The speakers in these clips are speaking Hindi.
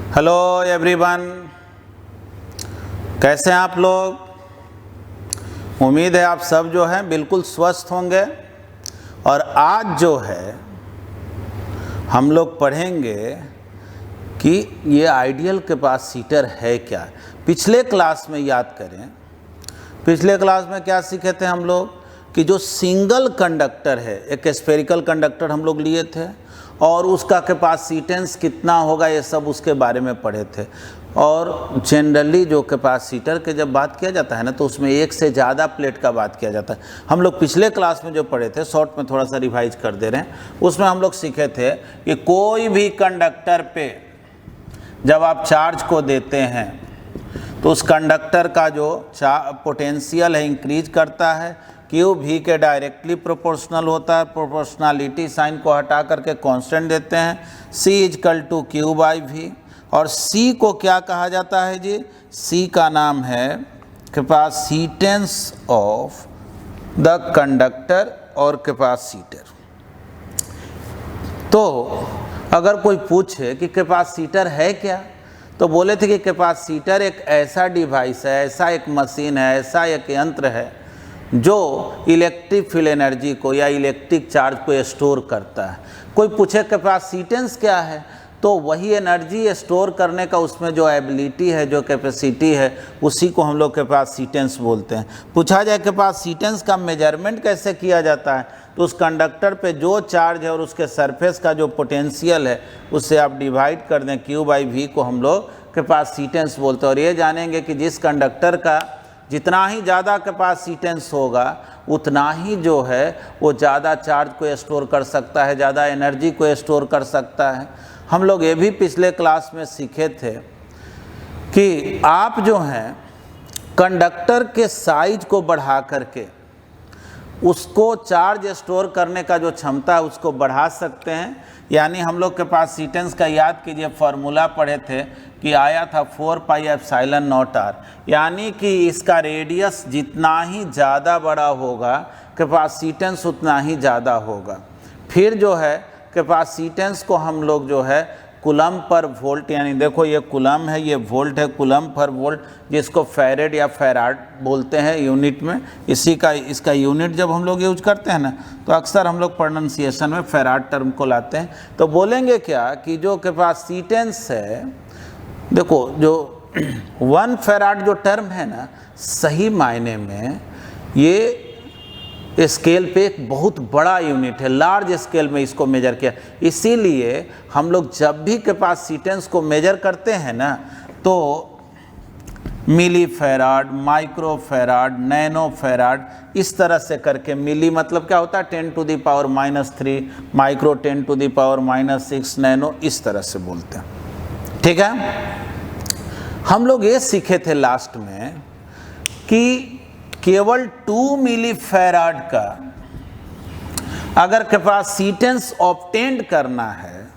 हेलो एवरीवन, कैसे हैं आप लोग। उम्मीद है आप सब जो हैं बिल्कुल स्वस्थ होंगे। और आज जो है हम लोग पढ़ेंगे कि ये आइडियल कैपेसिटर है क्या। पिछले क्लास में याद करें, पिछले क्लास में क्या सीखे थे हम लोग कि जो सिंगल कंडक्टर है, एक स्फेरिकल कंडक्टर हम लोग लिए थे और उसका कैपेसिटेंस कितना होगा ये सब उसके बारे में पढ़े थे। और जनरली जो कैपेसिटर के जब बात किया जाता है ना, तो उसमें एक से ज़्यादा प्लेट का बात किया जाता है। हम लोग पिछले क्लास में जो पढ़े थे, शॉर्ट में थोड़ा सा रिवाइज कर दे रहे हैं, उसमें हम लोग सीखे थे कि कोई भी कंडक्टर पे जब आप चार्ज को देते हैं तो उस कंडक्टर का जो पोटेंशियल है इंक्रीज करता है, क्यू भी के डायरेक्टली प्रोपोर्शनल होता है। प्रोपोर्शनलिटी साइन को हटा करके कांस्टेंट देते हैं, C equal to Q by V. और C को क्या कहा जाता है जी? C का नाम है कैपेसिटेंस ऑफ द कंडक्टर और कैपेसिटर। तो अगर कोई पूछे कि कैपेसिटर है क्या, तो बोले थे कि कैपेसिटर एक ऐसा डिवाइस है, ऐसा एक मशीन है, ऐसा एक यंत्र है जो इलेक्ट्रिक फील्ड एनर्जी को या इलेक्ट्रिक चार्ज को स्टोर करता है। कोई पूछे कैपेसिटेंस क्या है, तो वही एनर्जी स्टोर करने का उसमें जो एबिलिटी है, जो कैपेसिटी है, उसी को हम लोग कैपेसिटेंस बोलते हैं। पूछा जाए कैपेसिटेंस का मेजरमेंट कैसे किया जाता है, तो उस कंडक्टर पे जो चार्ज है और उसके सरफेस का जो पोटेंशियल है उससे आप डिवाइड कर दें, क्यू बाई वी को हम लोग कैपेसिटेंस बोलते हैं। और ये जानेंगे कि जिस कंडक्टर का जितना ही ज़्यादा कैपेसिटेंस होगा उतना ही जो है वो ज़्यादा चार्ज को स्टोर कर सकता है, ज़्यादा एनर्जी को स्टोर कर सकता है। हम लोग ये भी पिछले क्लास में सीखे थे कि आप जो हैं कंडक्टर के साइज को बढ़ा करके उसको चार्ज स्टोर करने का जो क्षमता है उसको बढ़ा सकते हैं। यानी हम लोग कैपेसिटेंस का याद कीजिए, फार्मूला पढ़े थे कि आया था 4 पाई एप्सिलॉन नॉट आर, यानी कि इसका रेडियस जितना ही ज़्यादा बड़ा होगा कैपेसिटेंस उतना ही ज़्यादा होगा। फिर जो है कैपेसिटेंस को हम लोग जो है कूलम पर वोल्ट, यानी देखो ये कूलम है, ये वोल्ट है, कूलम पर वोल्ट, जिसको फैरेड या फैराड बोलते हैं यूनिट में। इसका यूनिट जब हम लोग यूज करते हैं ना, तो अक्सर हम लोग प्रोनाउंसिएशन में फैराड टर्म को लाते हैं। तो बोलेंगे क्या कि जो कैपेसिटेंस है, देखो जो 1 फैराड जो टर्म है ना, सही मायने में ये स्केल पे एक बहुत बड़ा यूनिट है, लार्ज स्केल में इसको मेजर किया। इसीलिए हम लोग जब भी कैपेसिटेंस को मेजर करते हैं ना, तो milli farad, micro farad, nano farad, इस तरह से करके, मिली मतलब क्या होता है 10 to the power -3, micro 10 to the power -6, nano इस तरह से बोलते हैं। ठीक है, हम लोग ये सीखे थे लास्ट में कि केवल 2 मिली फैराड का अगर कैपेसिटेंस ऑब्टेन करना है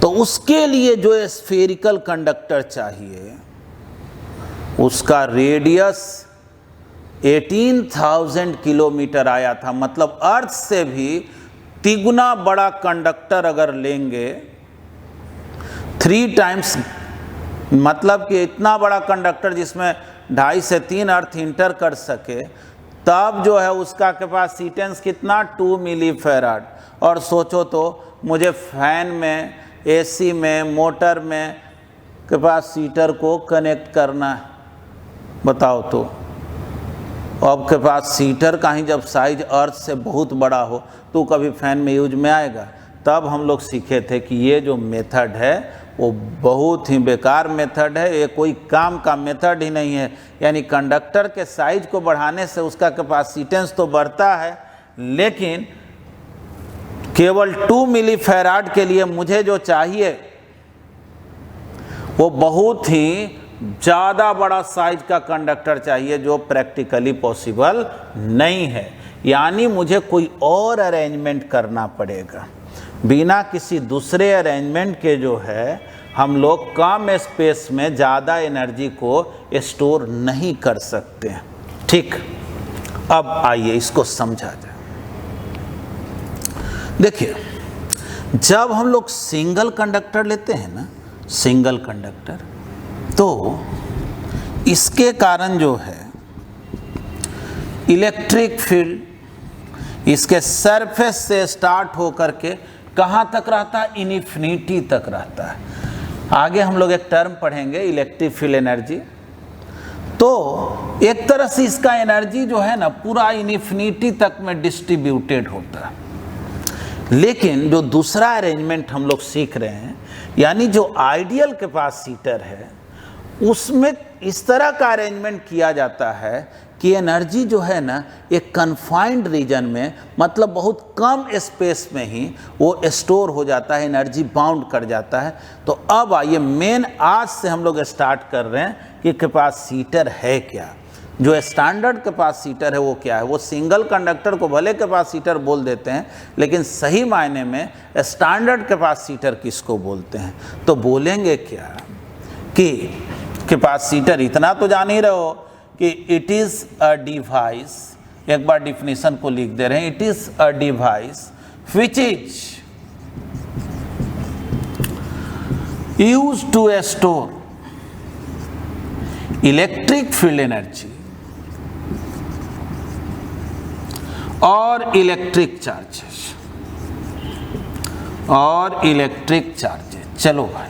तो उसके लिए जो स्फेरिकल कंडक्टर चाहिए उसका रेडियस 18,000 किलोमीटर आया था। मतलब अर्थ से भी तिगुना बड़ा कंडक्टर अगर लेंगे 3 टाइम्स, मतलब कि इतना बड़ा कंडक्टर जिसमें 2.5 से 3 अर्थ इंटर कर सके, तब जो है उसका कैपेसिटेंस कितना 2 मिली फैराड। और सोचो तो मुझे फैन में, एसी में, मोटर में कैपेसिटर को कनेक्ट करना है, बताओ तो। अब कैपेसिटर का ही जब साइज अर्थ से बहुत बड़ा हो तो कभी फैन में यूज में आएगा। तब हम लोग सीखे थे कि ये जो मेथड है वो बहुत ही बेकार मेथड है, ये कोई काम का मेथड ही नहीं है। यानी कंडक्टर के साइज को बढ़ाने से उसका कैपेसिटेंस तो बढ़ता है, लेकिन केवल 2 मिली फैराड के लिए मुझे जो चाहिए वो बहुत ही ज़्यादा बड़ा साइज का कंडक्टर चाहिए, जो प्रैक्टिकली पॉसिबल नहीं है। यानी मुझे कोई और अरेंजमेंट करना पड़ेगा। बिना किसी दूसरे अरेंजमेंट के जो है हम लोग कम स्पेस में ज़्यादा एनर्जी को स्टोर नहीं कर सकते। ठीक, अब आइए इसको समझा जाए। देखिए, जब हम लोग सिंगल कंडक्टर लेते हैं ना, सिंगल कंडक्टर। तो इसके कारण जो है इलेक्ट्रिक फील्ड इसके सरफेस से स्टार्ट होकर के कहाँ तक रहता है, इन्फिनिटी तक रहता है। आगे हम लोग एक टर्म पढ़ेंगे इलेक्ट्रिक फील्ड एनर्जी। तो एक तरह से इसका एनर्जी जो है ना पूरा इन्फिनिटी तक में डिस्ट्रीब्यूटेड होता है। लेकिन जो दूसरा अरेंजमेंट हम लोग सीख रहे हैं, यानी जो आइडियल कैपेसिटर है, उसमें इस तरह का अरेंजमेंट किया जाता है कि एनर्जी जो है ना एक कन्फाइंड रीजन में, मतलब बहुत कम स्पेस में ही वो स्टोर हो जाता है, एनर्जी बाउंड कर जाता है। तो अब आइए मेन आज से हम लोग स्टार्ट कर रहे हैं कि कैपेसिटर है क्या। जो स्टैंडर्ड कैपेसिटर है वो क्या है। वो सिंगल कंडक्टर को भले कैपेसिटर बोल देते हैं, लेकिन सही मायने में स्टैंडर्ड कैपेसिटर किसको बोलते हैं। तो बोलेंगे क्या कि कैपेसिटर इतना तो जान ही रहे हो कि इट इज़ अ डिवाइस, एक बार डिफिनीशन को लिख दे रहे हैं, it is a device which is used to store electric field energy और इलेक्ट्रिक चार्जेस चलो भाई।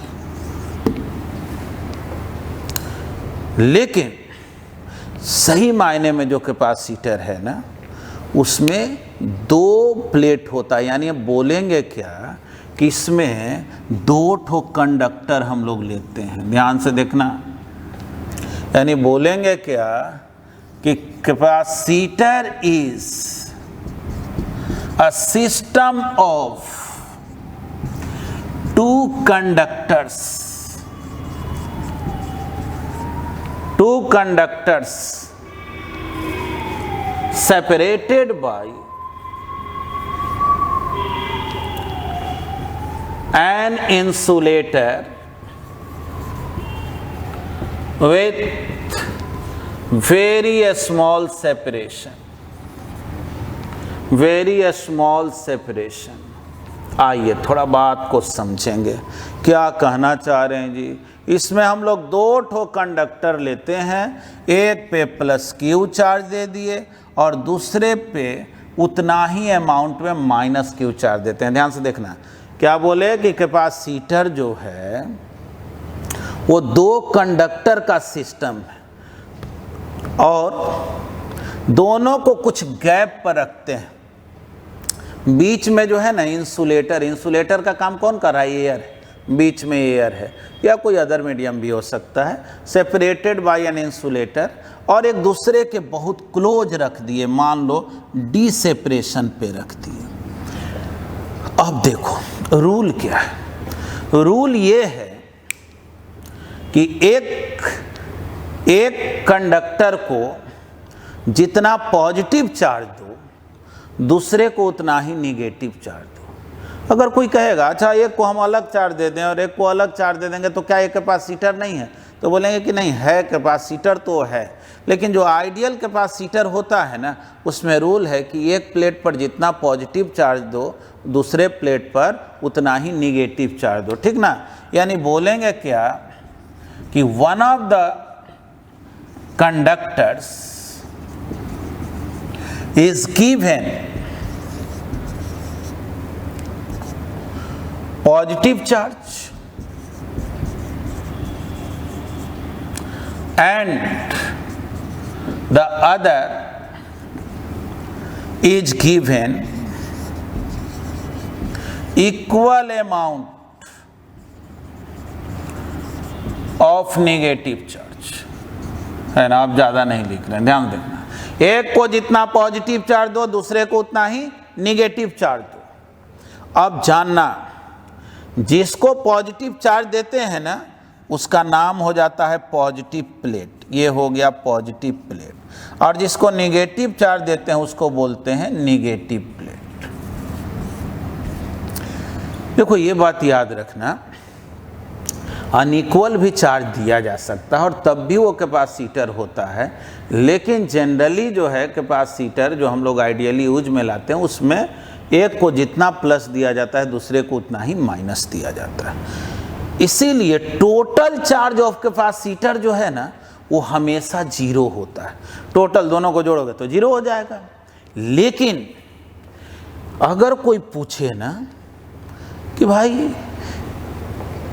लेकिन सही मायने में जो कैपेसिटर है ना, उसमें दो प्लेट होता है। यानी बोलेंगे क्या कि इसमें दो ठो कंडक्टर हम लोग लेते हैं। ध्यान से देखना, यानी बोलेंगे क्या कि capacitor is a system of two conductors separated by an insulator with very small separation। आइए थोड़ा बात को समझेंगे, क्या कहना चाह रहे हैं जी। इसमें हम लोग दो ठो कंडक्टर लेते हैं, एक पे प्लस क्यू चार्ज दे दिए और दूसरे पे उतना ही अमाउंट में माइनस क्यू चार्ज देते हैं। ध्यान से देखना, क्या बोले कि कैपेसिटर जो है वो दो कंडक्टर का सिस्टम है और दोनों को कुछ गैप पर रखते हैं। बीच में जो है ना इंसुलेटर का काम कौन कर रहा है, एयर है। बीच में एयर है या कोई अदर मीडियम भी हो सकता है, सेपरेटेड बाय एन इंसुलेटर, और एक दूसरे के बहुत क्लोज रख दिए, मान लो डी सेपरेशन पे रख दिए। अब देखो रूल क्या है। रूल ये है कि एक कंडक्टर को जितना पॉजिटिव चार्ज दो, दूसरे को उतना ही निगेटिव चार्ज दो। अगर कोई कहेगा अच्छा एक को हम अलग चार्ज दे दें और एक को अलग चार्ज दे देंगे तो क्या ये कैपेसिटर नहीं है, तो बोलेंगे कि नहीं है, कैपेसिटर तो है। लेकिन जो आइडियल कैपेसिटर होता है ना, उसमें रूल है कि एक प्लेट पर जितना पॉजिटिव चार्ज दो, दूसरे प्लेट पर उतना ही निगेटिव चार्ज दो, ठीक ना। यानी बोलेंगे क्या कि one of the conductors is given positive charge and the other is given equal amount of negative charge, है ना। आप ज़्यादा नहीं लिख रहे हैं, ध्यान देना। एक को जितना पॉजिटिव चार्ज दो, दूसरे को उतना ही निगेटिव चार्ज दो। अब जानना, जिसको पॉजिटिव चार्ज देते हैं ना, उसका नाम हो जाता है पॉजिटिव प्लेट, ये हो गया पॉजिटिव प्लेट, और जिसको निगेटिव चार्ज देते हैं उसको बोलते हैं निगेटिव प्लेट। देखो ये बात याद रखना, अनइक्वल भी चार्ज दिया जा सकता है और तब भी वो कैपेसिटर होता है। लेकिन जनरली जो है कैपेसिटर जो हम लोग आइडियली यूज में लाते हैं, उसमें एक को जितना प्लस दिया जाता है, दूसरे को उतना ही माइनस दिया जाता है। इसीलिए टोटल चार्ज ऑफ कैपेसिटर जो है ना वो हमेशा जीरो होता है। टोटल दोनों को जोड़ोगे तो जीरो हो जाएगा। लेकिन अगर कोई पूछे ना कि भाई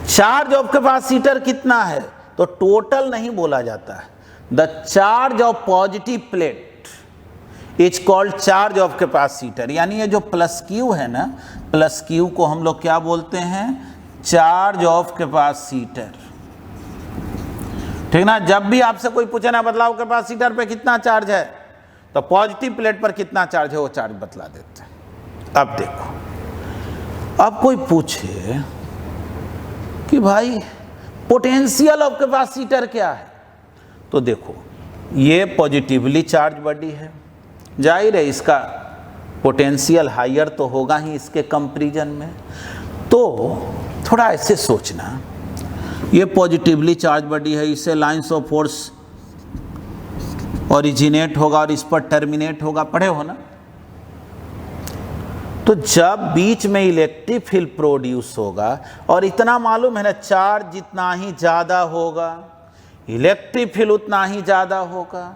चार्ज ऑफ कैपेसिटर कितना है, तो टोटल नहीं बोला जाता है। The charge of positive plate is called charge of capacitor. यानी ये जो प्लस क्यू है ना, प्लस क्यू को हम लोग क्या बोलते हैं, चार्ज ऑफ कैपेसिटर। ठीक ना। जब भी आपसे कोई पूछे ना बतलाओ कैपेसिटर पे कितना चार्ज है, तो पॉजिटिव प्लेट पर कितना चार्ज है वो चार्ज बतला देते हैं। अब देखो, अब कोई पूछे कि भाई पोटेंशियल ऑफ कैपेसिटर क्या है, तो देखो ये पॉजिटिवली चार्ज बॉडी है, जाहिर है इसका पोटेंशियल हायर तो होगा ही इसके कंपैरिजन में। तो थोड़ा ऐसे सोचना, ये पॉजिटिवली चार्ज बॉडी है, इससे लाइंस ऑफ फोर्स ओरिजिनेट होगा और इस पर टर्मिनेट होगा, पढ़े हो ना। तो जब बीच में इलेक्ट्रिक फील्ड प्रोड्यूस होगा, और इतना मालूम है ना, चार्ज जितना ही ज़्यादा होगा इलेक्ट्रिक फील्ड उतना ही ज़्यादा होगा,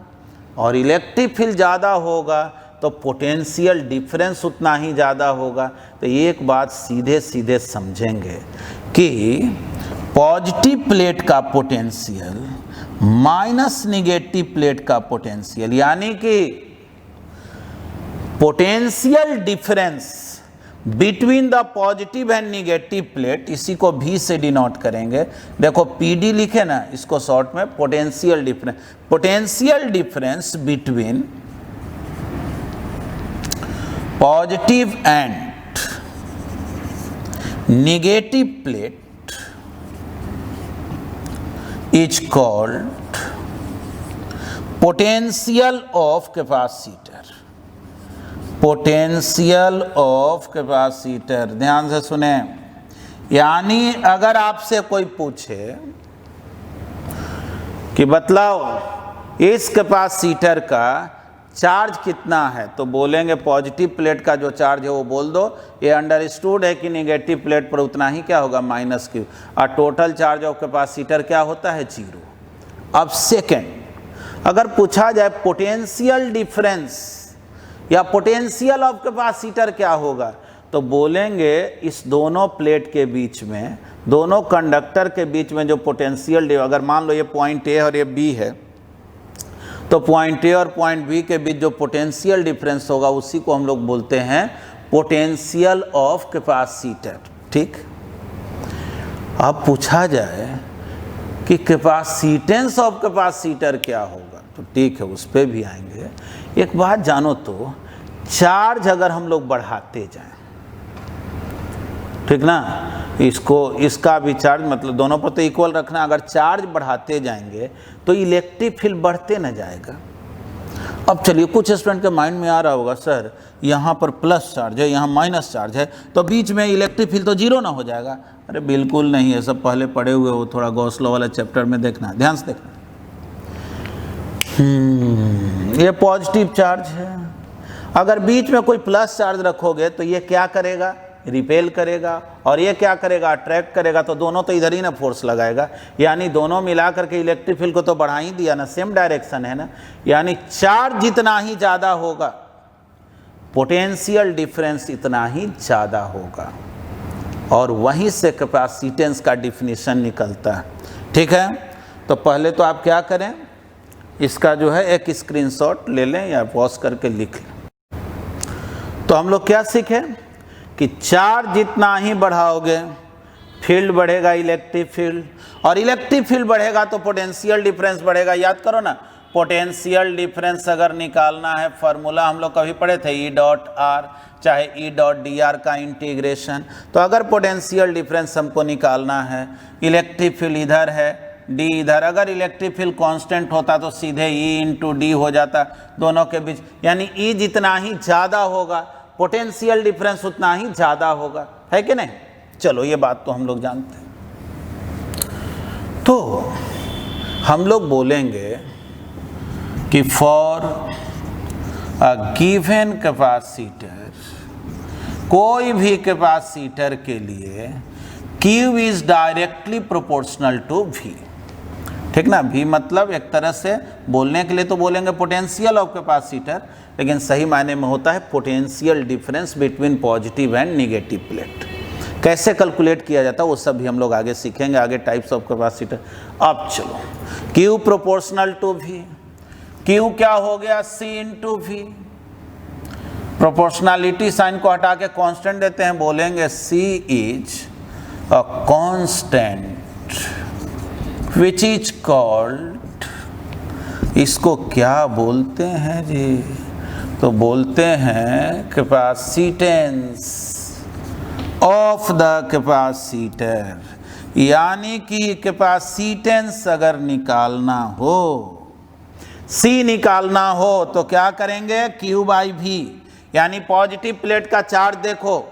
और इलेक्ट्रिक फील्ड ज़्यादा होगा तो पोटेंशियल डिफरेंस उतना ही ज़्यादा होगा। तो एक बात सीधे सीधे समझेंगे कि पॉजिटिव प्लेट का पोटेंशियल माइनस निगेटिव प्लेट का पोटेंशियल, यानी कि potential difference between the positive and negative plate, इसी को भी से डिनोट करेंगे। देखो पीडी लिखे ना, इसको शॉर्ट में potential difference, potential difference between positive and negative plate is called potential of capacitor. Potential of capacitor, ध्यान से सुने। यानी अगर आपसे कोई पूछे कि बतलाओ इस कैपेसिटर का चार्ज कितना है, तो बोलेंगे पॉजिटिव प्लेट का जो चार्ज है वो बोल दो, ये अंडरस्टूड है कि निगेटिव प्लेट पर उतना ही क्या होगा, माइनस क्यू, और टोटल चार्ज ऑफ कैपेसिटर क्या होता है, जीरो। अब सेकेंड, अगर पूछा जाए पोटेंशियल डिफरेंस या पोटेंशियल ऑफ कैपेसिटर क्या होगा, तो बोलेंगे इस दोनों प्लेट के बीच में, दोनों कंडक्टर के बीच में जो पोटेंशियल, अगर मान लो ये पॉइंट ए और ये बी है, तो पॉइंट ए और पॉइंट बी के बीच जो पोटेंशियल डिफरेंस होगा उसी को हम लोग बोलते हैं पोटेंशियल ऑफ कैपेसिटर। ठीक। अब पूछा जाए कि कैपेसिटेंस ऑफ कैपेसिटर क्या होगा, तो ठीक है उस पर भी आएंगे। एक बात जानो तो, चार्ज अगर हम लोग बढ़ाते जाएं, ठीक ना, इसको इसका भी चार्ज, मतलब दोनों पर तो इक्वल रखना, अगर चार्ज बढ़ाते जाएंगे तो इलेक्ट्रिक फील्ड बढ़ते न जाएगा। अब चलिए कुछ स्टूडेंट के माइंड में आ रहा होगा, सर यहाँ पर प्लस चार्ज है, यहाँ माइनस चार्ज है, तो बीच में इलेक्ट्रिक फील्ड तो जीरो ना हो जाएगा। अरे बिल्कुल नहीं है, सब पहले पढ़े हुए हो, थोड़ा गॉस लॉ वाला चैप्टर में देखना, ध्यान से देखना। ये पॉजिटिव चार्ज है, अगर बीच में कोई प्लस चार्ज रखोगे तो ये क्या करेगा, रिपेल करेगा, और ये क्या करेगा, अट्रैक्ट करेगा, तो दोनों तो इधर ही ना फोर्स लगाएगा, यानी दोनों मिला करके इलेक्ट्रिक फील्ड को तो बढ़ा ही दिया ना, सेम डायरेक्शन है ना। यानी चार्ज जितना ही ज़्यादा होगा पोटेंशियल डिफरेंस इतना ही ज़्यादा होगा, और वहीं से कैपेसिटेंस का डिफिनीशन निकलता है। ठीक है, तो पहले तो आप क्या करें, इसका जो है एक स्क्रीनशॉट ले लें या पॉज करके लिख लें। तो हम लोग क्या सीखे कि चार्ज जितना ही बढ़ाओगे फील्ड बढ़ेगा, इलेक्ट्रिक फील्ड, और इलेक्ट्रिक फील्ड बढ़ेगा तो पोटेंशियल डिफरेंस बढ़ेगा। याद करो ना, पोटेंशियल डिफरेंस अगर निकालना है, फार्मूला हम लोग कभी पढ़े थे, ई डॉट आर चाहे ई डॉट डी आर का इंटीग्रेशन। तो अगर पोटेंशियल डिफरेंस हमको निकालना है, इलेक्ट्रिक फील्ड इधर है, डी इधर, अगर इलेक्ट्रिक फील्ड कांस्टेंट होता तो सीधे ई इंटू डी हो जाता दोनों के बीच, यानी ई जितना ही ज़्यादा होगा पोटेंशियल डिफरेंस उतना ही ज़्यादा होगा, है कि नहीं। चलो ये बात तो हम लोग जानते हैं। तो हम लोग बोलेंगे कि फॉर अ गिवन कैपेसिटर, कोई भी कैपेसिटर के लिए Q is directly proportional to V। ठीक ना, V मतलब एक तरह से बोलने के लिए तो बोलेंगे पोटेंशियल ऑफ कैपेसिटर, लेकिन सही मायने में होता है potential difference between positive and negative plate. कैसे कैलकुलेट किया जाता है वो सब भी हम लोग आगे सीखेंगे, आगे टाइप्स ऑफ कैपेसिटर। अब चलो, Q proportional to V, Q क्या हो गया, C into V। Proportionality sign को हटा के कांस्टेंट देते हैं, बोलेंगे C is a constant which is called, इसको क्या बोलते हैं जी, तो बोलते हैं कैपेसिटेंस ऑफ द कैपेसिटर। यानी कि कैपेसिटेंस अगर निकालना हो, C निकालना हो तो क्या करेंगे, Q बाई V, यानी पॉजिटिव प्लेट का चार्ज देखो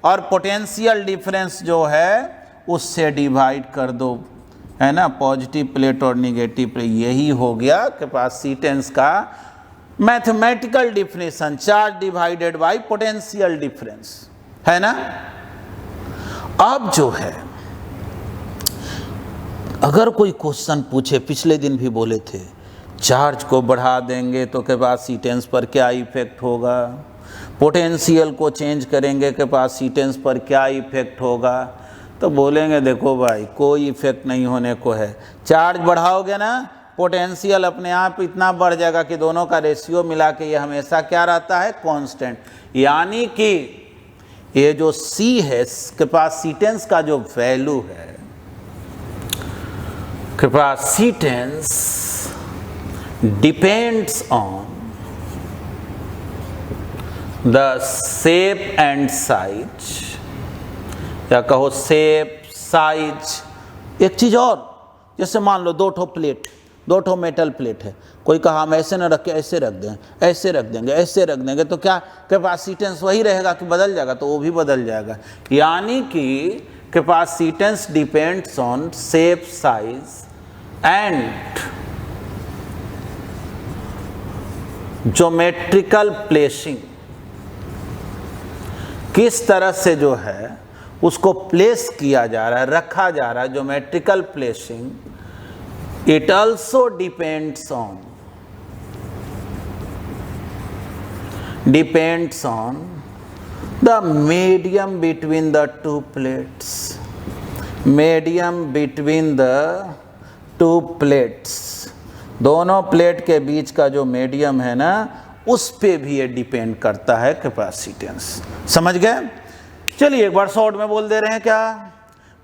और पोटेंशियल डिफरेंस जो है उससे डिवाइड कर दो, है ना, पॉजिटिव प्लेट और निगेटिव प्लेट। यही हो गया कैपेसिटेंस का mathematical definition, charge divided by potential difference, है ना। अब जो है, अगर कोई क्वेश्चन पूछे, पिछले दिन भी बोले थे, चार्ज को बढ़ा देंगे तो कैपेसिटेंस पर क्या इफेक्ट होगा, पोटेंशियल को चेंज करेंगे कैपेसिटेंस पर क्या इफेक्ट होगा, तो बोलेंगे देखो भाई कोई इफेक्ट नहीं होने को है। चार्ज बढ़ाओगे ना, पोटेंशियल अपने आप इतना बढ़ जाएगा कि दोनों का रेशियो मिला के ये हमेशा क्या रहता है, कांस्टेंट। यानी कि ये जो C है, कैपेसिटेंस का जो वैल्यू है, capacitance depends on the shape and size, या कहो शेप साइज। एक चीज और, जैसे मान लो दो ठो मेटल प्लेट है, कोई कहा हम ऐसे न रख के ऐसे रख दें, ऐसे रख देंगे, ऐसे रख देंगे, तो क्या कैपेसिटेंस वही रहेगा कि बदल जाएगा, तो वो भी बदल जाएगा। यानी कि capacitance depends on shape size and geometrical placing, किस तरह से जो है उसको प्लेस किया जा रहा है, रखा जा रहा है, geometrical placing. It also depends on the medium between the two plates, medium between the two plates, दोनों प्लेट के बीच का जो मीडियम है ना, उस पे भी ये डिपेंड करता है कैपेसिटेंस। समझ गए। चलिए एक बार शॉर्ट में बोल दे रहे हैं, क्या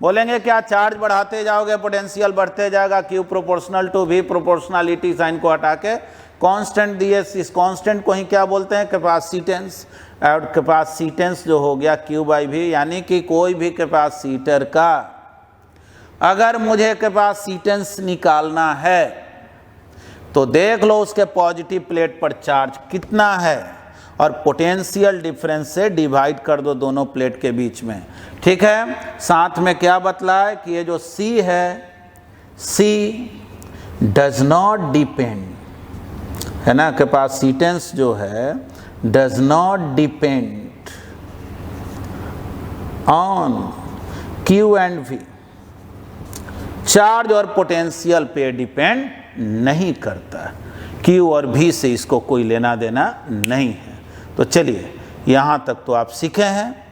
बोलेंगे, क्या चार्ज बढ़ाते जाओगे पोटेंशियल बढ़ते जाएगा, Q proportional to V, proportionality sign को हटा के कांस्टेंट दिए, इस कांस्टेंट को ही क्या बोलते हैं, कैपेसिटेंस। और कैपेसिटेंस जो हो गया Q बाई V, यानी कि कोई भी कैपेसिटर का अगर मुझे कैपेसिटेंस निकालना है तो देख लो उसके पॉजिटिव प्लेट पर चार्ज कितना है और पोटेंशियल डिफरेंस से डिवाइड कर दो दोनों प्लेट के बीच में। ठीक है, साथ में क्या बतलाए कि ये जो C है, C डज नॉट डिपेंड, है ना, कैपेसिटेंस जो है does not depend on Q and V, charge और पोटेंशियल पे डिपेंड नहीं करता, Q और V से इसको कोई लेना देना नहीं है। तो चलिए यहाँ तक तो आप सीखे हैं।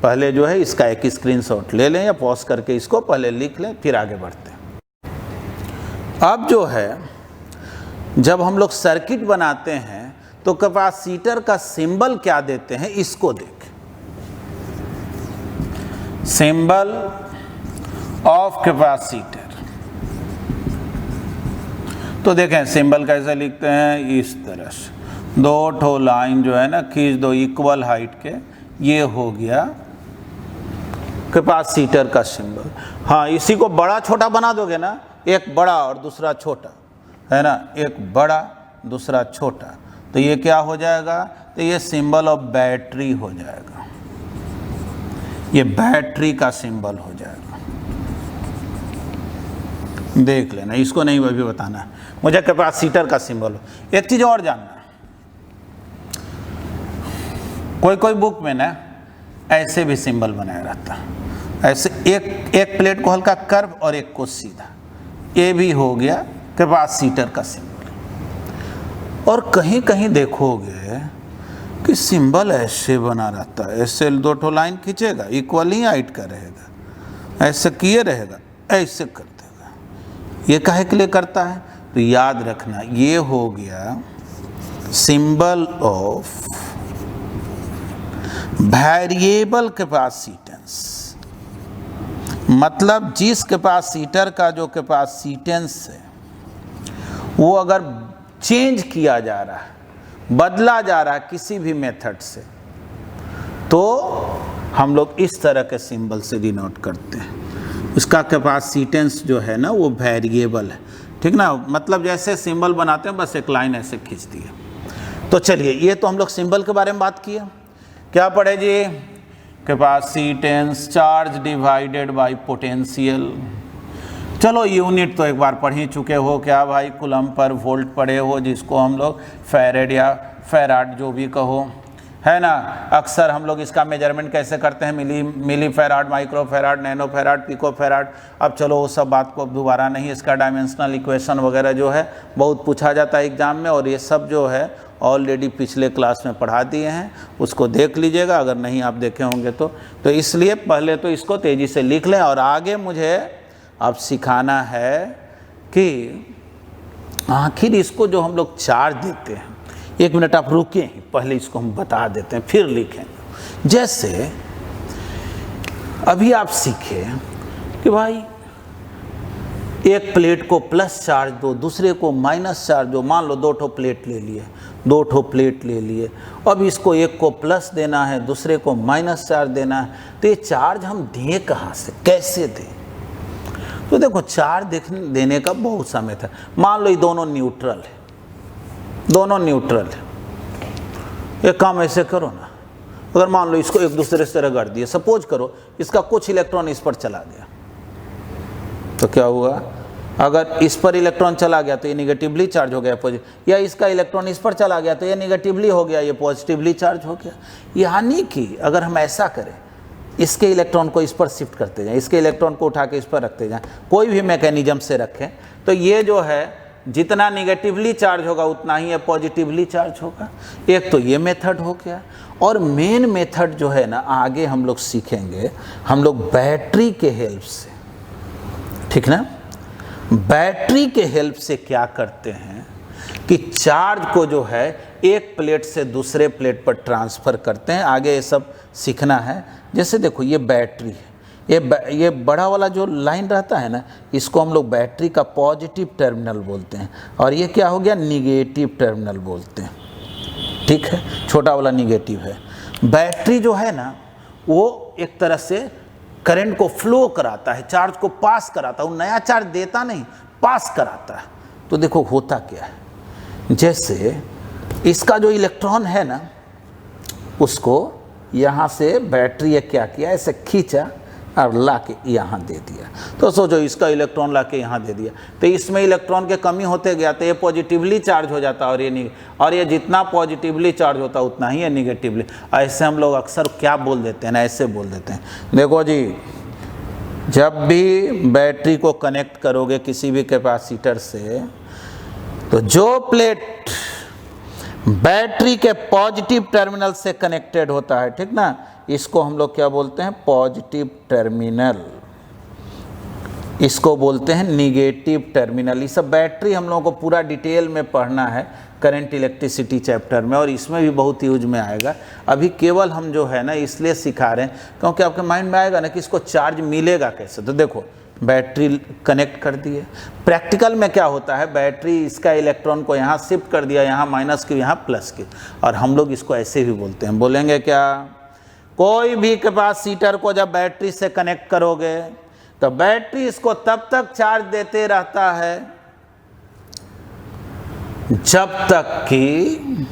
पहले जो है इसका एक स्क्रीनशॉट ले लें या पॉज करके इसको पहले लिख लें, फिर आगे बढ़ते हैं। अब जो है, जब हम लोग सर्किट बनाते हैं तो कैपेसिटर का सिंबल क्या देते हैं, इसको देखें। सिंबल ऑफ कैपेसिटर, तो देखें सिंबल कैसे लिखते हैं, इस तरह से दो ठो लाइन जो है ना खींच दो इक्वल हाइट के, ये हो गया कैपेसिटर का सिंबल। हाँ, इसी को बड़ा छोटा बना दोगे ना, एक बड़ा और दूसरा छोटा, है ना, एक बड़ा दूसरा छोटा, तो ये क्या हो जाएगा, तो ये सिंबल ऑफ बैटरी हो जाएगा, ये बैटरी का सिंबल हो जाएगा। देख लेना, इसको नहीं भी बताना, मुझे कैपेसिटर का सिंबल हो। एक चीज़ और जानना, कोई कोई बुक में ना ऐसे भी सिंबल बनाया रहता है, ऐसे एक प्लेट को हल्का कर्व और एक को सीधा, ये भी हो गया कैपेसिटर का सिंबल। और कहीं कहीं देखोगे कि सिंबल ऐसे बना रहता है, ऐसे दो ठो लाइन खींचेगा, इक्वल ही हाइट का रहेगा, ऐसे किए रहेगा, ऐसे कर देगा। ये काहे के लिए करता है? तो याद रखना, ये हो गया सिंबल ऑफ वेरिएबल कैपेसिटेंस। मतलब जिस कैपेसिटर का जो कैपेसिटेंस है वो अगर चेंज किया जा रहा है, बदला जा रहा है किसी भी मेथड से, तो हम लोग इस तरह के सिंबल से डिनोट करते हैं। उसका कैपेसिटेंस जो है ना वो वेरिएबल है, ठीक ना। मतलब जैसे सिंबल बनाते हैं बस एक लाइन ऐसे खींच दी है। तो चलिए, ये तो हम लोग सिंबल के बारे में बात किए। क्या पढ़े जी? Capacitance charge divided by potential. चलो यूनिट तो एक बार पढ़ ही चुके हो, क्या भाई? कूलम पर वोल्ट पढ़े हो, जिसको हम लोग फैरेड या फैराड जो भी कहो, है ना। अक्सर हम लोग इसका मेजरमेंट कैसे करते हैं? Milli farad, micro farad, nano farad, pico farad. अब चलो वो सब बात को दोबारा नहीं, इसका डायमेंशनल इक्वेशन वगैरह जो है बहुत पूछा जाता है एग्जाम में, और ये सब जो है ऑलरेडी पिछले क्लास में पढ़ा दिए हैं, उसको देख लीजिएगा अगर नहीं आप देखे होंगे तो इसलिए पहले तो इसको तेज़ी से लिख लें। और आगे मुझे अब सिखाना है कि आखिर इसको जो हम लोग चार्ज देते हैं, एक मिनट आप रुकिए, पहले इसको हम बता देते हैं फिर लिखें। जैसे अभी आप सीखे कि भाई एक प्लेट को प्लस चार्ज दो, दूसरे को माइनस चार्ज दो। मान लो दो ठो प्लेट ले लिए, अब इसको एक को प्लस देना है, दूसरे को माइनस चार्ज देना है। तो ये चार्ज हम दें कहाँ से, कैसे दें? तो देखो, चार्ज देने का बहुत सा मेथड। मान लो ये दोनों न्यूट्रल है, एक काम ऐसे करो ना, अगर मान लो इसको एक दूसरे से रगड़ दिए, सपोज करो इसका कुछ इलेक्ट्रॉन इस पर चला गया, तो क्या हुआ? अगर इस पर इलेक्ट्रॉन चला गया तो ये निगेटिवली चार्ज हो गया पॉजिटिव, या इसका इलेक्ट्रॉन इस पर चला गया तो ये निगेटिवली हो गया, ये पॉजिटिवली चार्ज हो गया। यानी कि अगर हम ऐसा करें, इसके इलेक्ट्रॉन को इस पर शिफ्ट करते जाएं, इसके इलेक्ट्रॉन को उठा के इस पर रखते जाएं, कोई भी मैकेनिज्म से रखें, तो ये जो है जितना निगेटिवली चार्ज होगा उतना ही ये पॉजिटिवली चार्ज होगा। एक तो ये मेथड हो गया। और मेन मेथड जो है ना, आगे हम लोग सीखेंगे, हम लोग बैटरी के हेल्प से, ठीक ना। बैटरी के हेल्प से क्या करते हैं कि चार्ज को जो है एक प्लेट से दूसरे प्लेट पर ट्रांसफ़र करते हैं। आगे ये सब सीखना है। जैसे देखो, ये बैटरी है, ये बड़ा वाला जो लाइन रहता है ना, इसको हम लोग बैटरी का पॉजिटिव टर्मिनल बोलते हैं, और ये क्या हो गया? निगेटिव टर्मिनल बोलते हैं, ठीक है। छोटा वाला निगेटिव है। बैटरी जो है ना, वो एक तरह से करंट को फ्लो कराता है, चार्ज को पास कराता है। वो नया चार्ज देता नहीं, पास कराता है। तो देखो होता क्या है, जैसे इसका जो इलेक्ट्रॉन है ना, उसको यहाँ से बैटरी ने क्या किया, ऐसे खींचा और ला के यहाँ दे दिया। तो सोचो, इसका इलेक्ट्रॉन ला के यहाँ दे दिया, तो इसमें इलेक्ट्रॉन के कमी होते गया, तो ये पॉजिटिवली चार्ज हो जाता और ये जितना पॉजिटिवली चार्ज होता उतना ही ये निगेटिवली। ऐसे हम लोग अक्सर क्या बोल देते हैं ना, ऐसे बोल देते हैं। देखो जी, जब भी बैटरी को कनेक्ट करोगे किसी भी कैपेसिटर से, तो जो प्लेट बैटरी के पॉजिटिव टर्मिनल से कनेक्टेड होता है, ठीक ना, इसको हम लोग क्या बोलते हैं? Positive terminal. इसको बोलते हैं निगेटिव टर्मिनल। ये सब बैटरी हम लोगों को पूरा डिटेल में पढ़ना है करंट इलेक्ट्रिसिटी चैप्टर में, और इसमें भी बहुत यूज में आएगा। अभी केवल हम जो है ना इसलिए सिखा रहे हैं क्योंकि आपके माइंड में आएगा ना कि इसको चार्ज मिलेगा कैसे। तो देखो, बैटरी कनेक्ट कर दी है। प्रैक्टिकल में क्या होता है, बैटरी इसका इलेक्ट्रॉन को यहाँ शिफ्ट कर दिया, यहाँ माइनस की, यहाँ प्लस की, और हम लोग इसको ऐसे भी बोलते हैं। बोलेंगे क्या? कोई भी कैपेसिटर को जब बैटरी से कनेक्ट करोगे तो बैटरी इसको तब तक चार्ज देते रहता है जब तक कि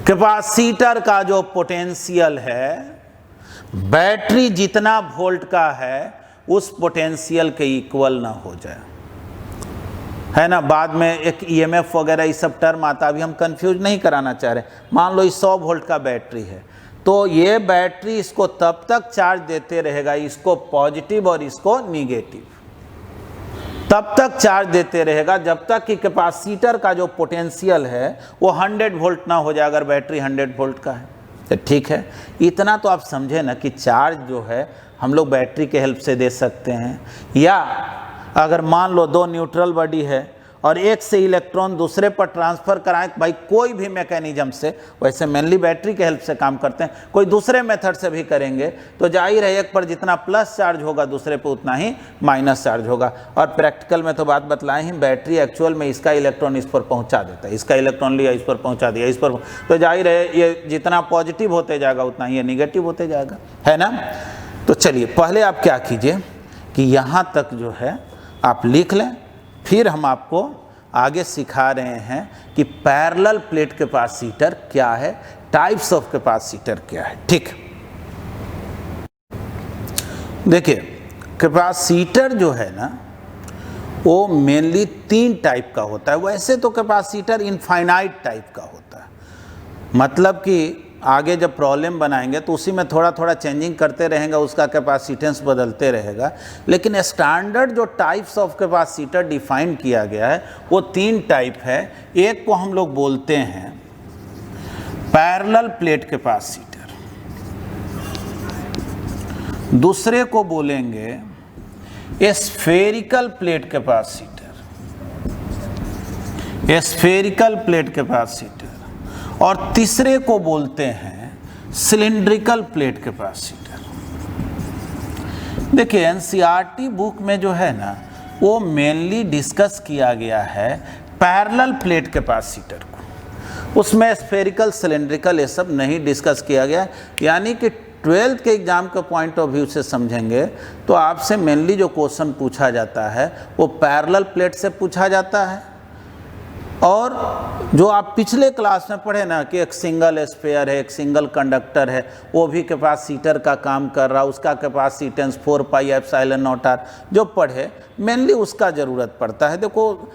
कैपेसिटर का जो पोटेंशियल है, बैटरी जितना वोल्ट का है उस पोटेंशियल के इक्वल ना हो जाए, है ना। बाद में एक ईएमएफ वगैरह ये सब टर्म आता है, अभी हम कंफ्यूज नहीं कराना चाह रहे। मान लो ये 100 वोल्ट का बैटरी है, तो ये बैटरी इसको तब तक चार्ज देते रहेगा, इसको पॉजिटिव और इसको निगेटिव, तब तक चार्ज देते रहेगा जब तक कि कैपेसिटर का जो पोटेंशियल है वो 100 वोल्ट ना हो जाए, अगर बैटरी 100 वोल्ट का है तो ठीक है। इतना तो आप समझे ना कि चार्ज जो है हम लोग बैटरी के हेल्प से दे सकते हैं, या अगर मान लो दो न्यूट्रल बॉडी है और एक से इलेक्ट्रॉन दूसरे पर ट्रांसफ़र कराएं, भाई कोई भी मैकेनिज्म से, वैसे मेनली बैटरी के हेल्प से काम करते हैं, कोई दूसरे मेथड से भी करेंगे तो जाहिर है एक पर जितना प्लस चार्ज होगा दूसरे पर उतना ही माइनस चार्ज होगा। और प्रैक्टिकल में तो बात बतलाएं ही, बैटरी एक्चुअल में इसका इलेक्ट्रॉन इस पर पहुंचा देता है, इसका इलेक्ट्रॉन लिया इस पर पहुंचा दिया इस पर, तो जाहिर है ये जितना पॉजिटिव होते जाएगा उतना ही ये निगेटिव होते जाएगा, है ना। तो चलिए पहले आप क्या कीजिए कि यहाँ तक जो है आप लिख लें, फिर हम आपको आगे सिखा रहे हैं कि पैरेलल प्लेट कैपेसिटर क्या है, टाइप्स ऑफ कैपेसिटर क्या है। ठीक, देखिए कैपेसिटर जो है ना वो मेनली 3 टाइप का होता है। वैसे तो कैपेसिटर इनफाइनाइट टाइप का होता है, मतलब कि आगे जब प्रॉब्लम बनाएंगे तो उसी में थोड़ा थोड़ा चेंजिंग करते रहेंगे, उसका कैपेसिटेंस बदलते रहेगा। लेकिन स्टैंडर्ड जो टाइप्स ऑफ कैपेसिटर डिफाइन किया गया है वो 3 टाइप है। एक को हम लोग बोलते हैं पैरेलल प्लेट कैपेसिटर, दूसरे को बोलेंगे spherical plate capacitor, spherical plate capacitor, और तीसरे को बोलते हैं सिलिंड्रिकल प्लेट कैपेसिटर। देखिए एनसीईआरटी बुक में जो है ना वो मेनली डिस्कस किया गया है पैरेलल प्लेट कैपेसिटर को, उसमें स्फेरिकल सिलिंड्रिकल ये सब नहीं डिस्कस किया गया। यानी कि 12th के एग्जाम के पॉइंट ऑफ व्यू से समझेंगे तो आपसे मेनली जो क्वेश्चन पूछा जाता है वो पैरेलल प्लेट से पूछा जाता है, और जो आप पिछले क्लास में पढ़े ना कि एक सिंगल स्फीयर है, एक सिंगल कंडक्टर है, वो भी कैपेसिटर का काम कर रहा, उसका capacitance 4 pi epsilon naught R, जो पढ़े मेनली उसका ज़रूरत पड़ता है। देखो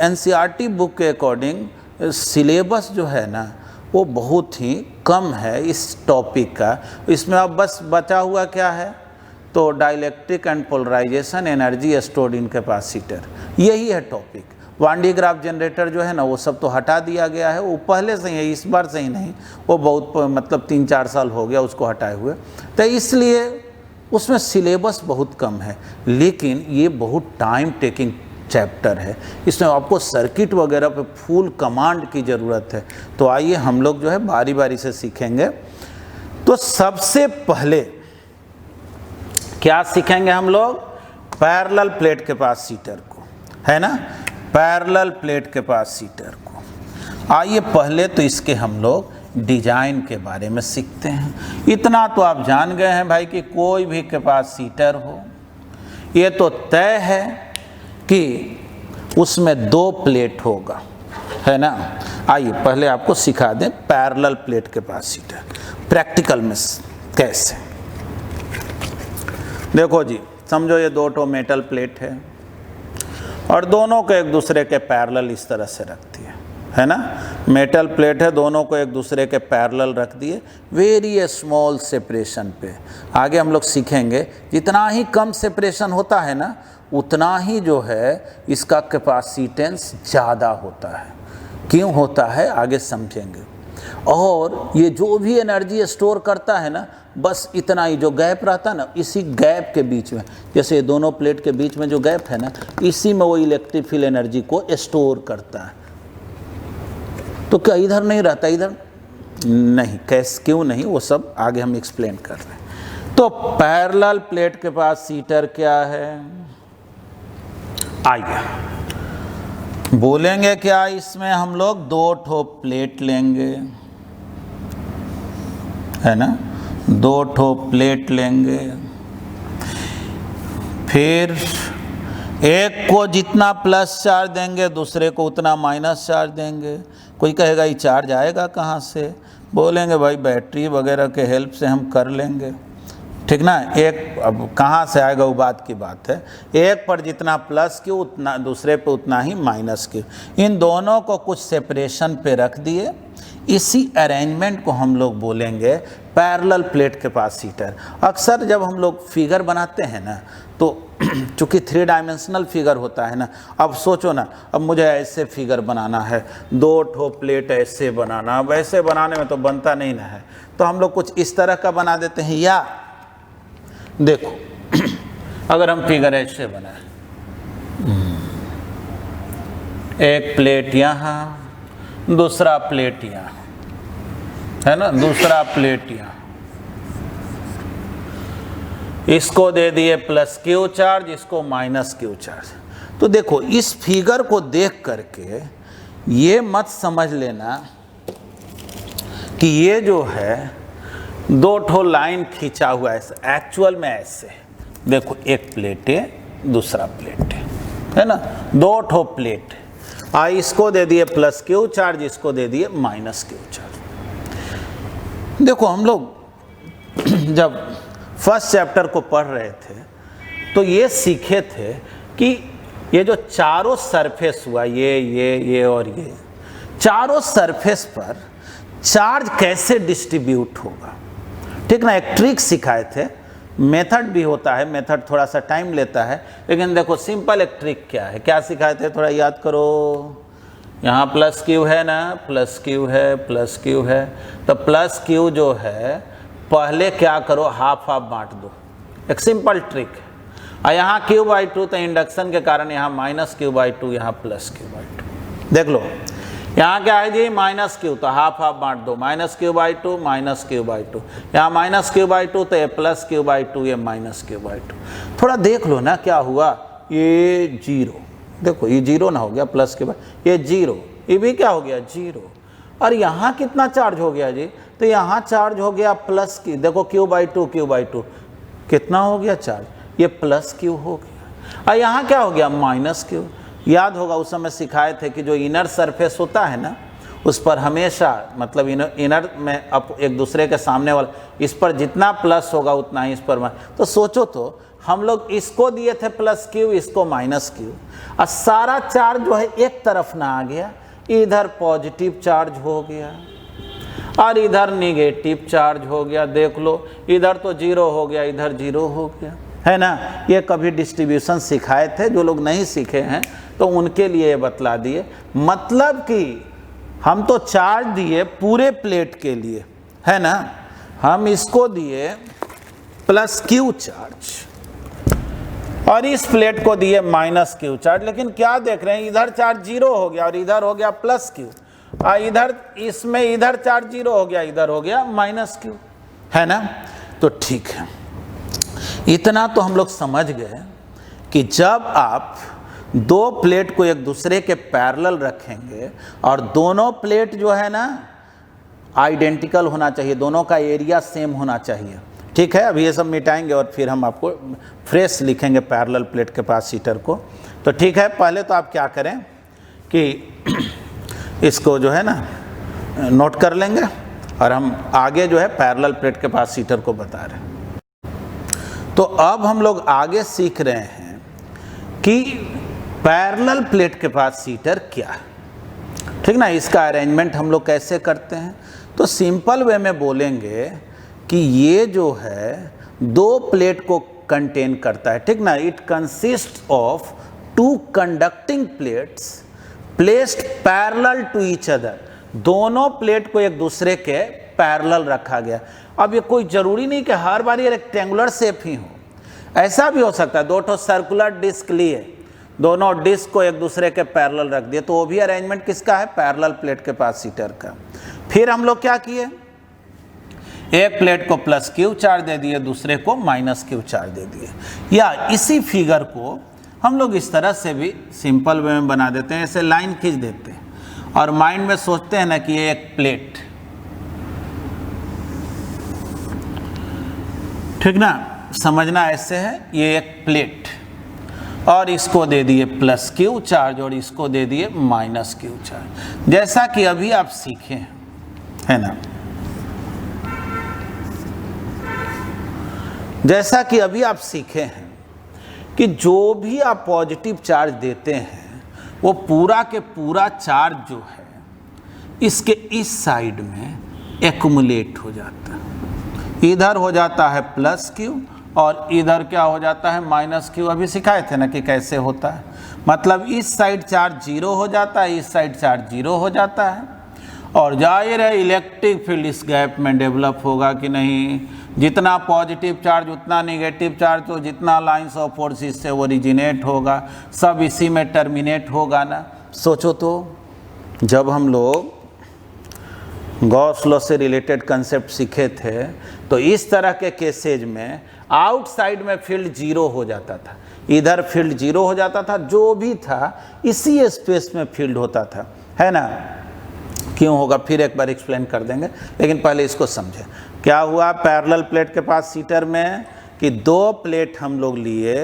एनसीईआरटी बुक के अकॉर्डिंग सिलेबस जो है ना वो बहुत ही कम है इस टॉपिक का। इसमें अब बस बचा हुआ क्या है, तो dielectric and polarization, energy stored in capacitor, यही है topic. Van de Graaff generator जो है ना वो सब तो हटा दिया गया है, वो पहले से ही है, इस बार से ही नहीं, वो बहुत मतलब 3-4 साल हो गया उसको हटाए हुए, तो इसलिए उसमें सिलेबस बहुत कम है। लेकिन ये बहुत टाइम टेकिंग चैप्टर है, इसमें आपको सर्किट वगैरह पे फुल कमांड की ज़रूरत है। तो आइए हम लोग जो है बारी बारी से सीखेंगे। तो सबसे पहले क्या सीखेंगे हम लोग, पैरेलल प्लेट कैपेसिटर को, है ना, पैरेलल प्लेट कैपेसिटर को। आइए पहले तो इसके हम लोग डिजाइन के बारे में सीखते हैं। इतना तो आप जान गए हैं भाई कि कोई भी कैपेसिटर हो ये तो तय है कि उसमें 2 प्लेट होगा, है ना। आइए पहले आपको सिखा दें पैरेलल प्लेट कैपेसिटर प्रैक्टिकल में कैसे। देखो जी, समझो ये 2 मेटल प्लेट है और दोनों को एक दूसरे के पैरेलल इस तरह से रखती है ना। मेटल प्लेट है, दोनों को एक दूसरे के पैरेलल रख दिए, वेरी स्मॉल सेपरेशन पे। आगे हम लोग सीखेंगे जितना ही कम सेपरेशन होता है ना उतना ही जो है इसका कैपेसिटेंस ज़्यादा होता है। क्यों होता है आगे समझेंगे। और ये जो भी एनर्जी स्टोर करता है ना, बस इतना ही जो गैप रहता है ना, इसी गैप के बीच में, जैसे दोनों प्लेट के बीच में जो गैप है ना, इसी में वो इलेक्ट्रिक फील्ड एनर्जी को स्टोर करता है। तो क्या इधर नहीं रहता, इधर नहीं, कैसे क्यों नहीं, वो सब आगे हम एक्सप्लेन कर रहे हैं। तो पैरेलल प्लेट कैपेसिटर क्या है, आइए बोलेंगे क्या। इसमें हम लोग 2 प्लेट लेंगे, है ना, 2 प्लेट लेंगे, फिर एक को जितना प्लस चार्ज देंगे दूसरे को उतना माइनस चार्ज देंगे। कोई कहेगा ये चार्ज आएगा कहाँ से, बोलेंगे भाई बैटरी वगैरह के हेल्प से हम कर लेंगे, ठीक ना। एक अब कहाँ से आएगा वो बात की बात है। एक पर जितना प्लस की उतना दूसरे पे उतना ही माइनस की। इन दोनों को कुछ सेपरेशन पे रख दिए, इसी अरेंजमेंट को हम लोग बोलेंगे पैरेलल प्लेट कैपेसिटर। अक्सर जब हम लोग फिगर बनाते हैं ना, तो चूँकि 3 डायमेंशनल फिगर होता है ना, अब सोचो ना, अब मुझे ऐसे फिगर बनाना है, 2 ठो प्लेट ऐसे बनाना, अब ऐसे बनाने में तो बनता नहीं ना है, तो हम लोग कुछ इस तरह का बना देते हैं। या देखो अगर हम फिगर ऐसे बनाए, एक प्लेट यहाँ, दूसरा प्लेट यहाँ, है ना, दूसरा प्लेट यहाँ, इसको दे दिए प्लस क्यू चार्ज, इसको माइनस क्यू चार्ज। तो देखो इस फिगर को देख करके ये मत समझ लेना कि ये जो है 2 ठो लाइन खींचा हुआ है, एक्चुअल में ऐसे देखो, एक प्लेट है, दूसरा प्लेट है ना, 2 ठो प्लेट, इसको दे दिए प्लस क्यू चार्ज, इसको दे दिए माइनस क्यू चार्ज। देखो हम लोग जब फर्स्ट चैप्टर को पढ़ रहे थे तो ये सीखे थे कि ये जो चारों सरफेस हुआ, ये और ये चारों सरफेस पर चार्ज कैसे डिस्ट्रीब्यूट होगा, ठीक ना। एक ट्रिक सिखाए थे, मेथड भी होता है, मेथड थोड़ा सा टाइम लेता है, लेकिन देखो सिंपल एक ट्रिक क्या है, क्या सिखाए थे, थोड़ा याद करो। यहाँ प्लस क्यू है ना, प्लस क्यू है, प्लस क्यू है, तो प्लस क्यू जो है पहले क्या करो, हाफ हाफ बांट दो, एक सिंपल ट्रिक है। और यहाँ Q/2 तो इंडक्शन के कारण यहाँ माइनस Q/2, यहाँ प्लस Q/2। देख लो यहाँ क्या है जी, माइनस क्यू, तो हाफ हाफ बांट दो, माइनस Q/2 माइनस Q/2, यहाँ माइनस Q/2 तो ये प्लस Q/2, ये माइनस Q/2। थोड़ा देख लो ना क्या हुआ, ये 0, देखो ये 0 ना हो गया, प्लस Q/2, ये 0, ये भी क्या हो गया 0। और यहाँ कितना चार्ज हो गया जी, तो यहाँ चार्ज हो गया प्लस की, देखो Q/2 कितना हो गया चार्ज, ये प्लस क्यू हो गया। और यहाँ क्या हो गया, माइनस क्यू। याद होगा उस समय सिखाए थे कि जो इनर सरफेस होता है ना, उस पर हमेशा मतलब इनर में अब एक दूसरे के सामने वाला, इस पर जितना प्लस होगा उतना ही इस पर तो सोचो तो हम लोग इसको दिए थे प्लस क्यू, इसको माइनस क्यू, और सारा चार्ज जो है एक तरफ ना आ गया, इधर पॉजिटिव चार्ज हो गया और इधर निगेटिव चार्ज हो गया। देख लो इधर तो 0 हो गया, इधर 0 हो गया, है ना। ये कभी डिस्ट्रीब्यूशन सिखाए थे, जो लोग नहीं सीखे हैं तो उनके लिए ये बतला दिए। मतलब कि हम तो चार्ज दिए पूरे प्लेट के लिए, है ना, हम इसको दिए प्लस क्यू चार्ज और इस प्लेट को दिए माइनस क्यू चार्ज। लेकिन क्या देख रहे हैं, इधर चार्ज 0 हो गया और इधर हो गया प्लस क्यू, और इधर इसमें इधर चार्ज 0 हो गया, इधर हो गया माइनस क्यू, है ना। तो ठीक है, इतना तो हम लोग समझ गए कि जब आप 2 प्लेट को एक दूसरे के पैरेलल रखेंगे और दोनों प्लेट जो है ना आइडेंटिकल होना चाहिए, दोनों का एरिया सेम होना चाहिए, ठीक है। अभी ये सब मिटाएंगे और फिर हम आपको फ्रेश लिखेंगे पैरेलल प्लेट कैपेसिटर को। तो ठीक है, पहले तो आप क्या करें कि इसको जो है ना नोट कर लेंगे और हम आगे जो है पैरेलल प्लेट कैपेसिटर को बता रहे हैं। तो अब हम लोग आगे सीख रहे हैं कि पैरेलल प्लेट कैपेसिटर क्या है, ठीक ना। इसका अरेंजमेंट हम लोग कैसे करते हैं, तो सिंपल वे में बोलेंगे कि ये जो है 2 प्लेट को कंटेन करता है, ठीक ना। It consist of 2 conducting plates placed parallel to each other. दोनों प्लेट को एक दूसरे के पैरेलल रखा गया। अब ये कोई जरूरी नहीं कि हर बार ये रेक्टेंगुलर शेप ही हो, ऐसा भी हो सकता है 2 ठो सर्कुलर डिस्क लिए, दोनों डिस्क को एक दूसरे के पैरेलल रख दिए, तो वो भी अरेंजमेंट किसका है, पैरेलल प्लेट कैपेसिटर का। फिर हम लोग क्या किए, एक प्लेट को प्लस क्यू चार्ज दे दिए, दूसरे को माइनस क्यू चार्ज दे दिए। या इसी फिगर को हम लोग इस तरह से भी सिंपल वे में बना देते हैं, ऐसे लाइन खींच देते हैं और माइंड में सोचते हैं ना कि ये एक प्लेट, ठीक ना, समझना ऐसे है, ये एक प्लेट और इसको दे दिए प्लस क्यू चार्ज और इसको दे दिए माइनस क्यू चार्ज, जैसा कि अभी आप सीखे है ना। जैसा कि अभी आप सीखे हैं कि जो भी आप पॉजिटिव चार्ज देते हैं वो पूरा के पूरा चार्ज जो है इसके इस साइड में एक्युमुलेट हो जाता है। इधर हो जाता है प्लस क्यू और इधर क्या हो जाता है माइनस क्यू। अभी सिखाए थे ना कि कैसे होता है। मतलब इस साइड चार्ज 0 हो जाता है, इस साइड चार्ज 0 हो जाता है और जाहिर है इलेक्ट्रिक फील्ड इस गैप में डेवलप होगा कि नहीं। जितना पॉजिटिव चार्ज उतना नेगेटिव चार्ज, तो जितना लाइंस ऑफ फोर्स इससे ओरिजिनेट होगा सब इसी में टर्मिनेट होगा ना। सोचो तो जब हम लोग गॉस लॉ से रिलेटेड कंसेप्ट सीखे थे तो इस तरह के केसेज में आउटसाइड में फील्ड 0 हो जाता था, इधर फील्ड 0 हो जाता था, जो भी था इसी स्पेस में फील्ड होता था, है ना। क्यों होगा फिर एक बार एक्सप्लेन कर देंगे, लेकिन पहले इसको समझें। क्या हुआ पैरेलल प्लेट के पास सीटर में कि 2 प्लेट हम लोग लिए,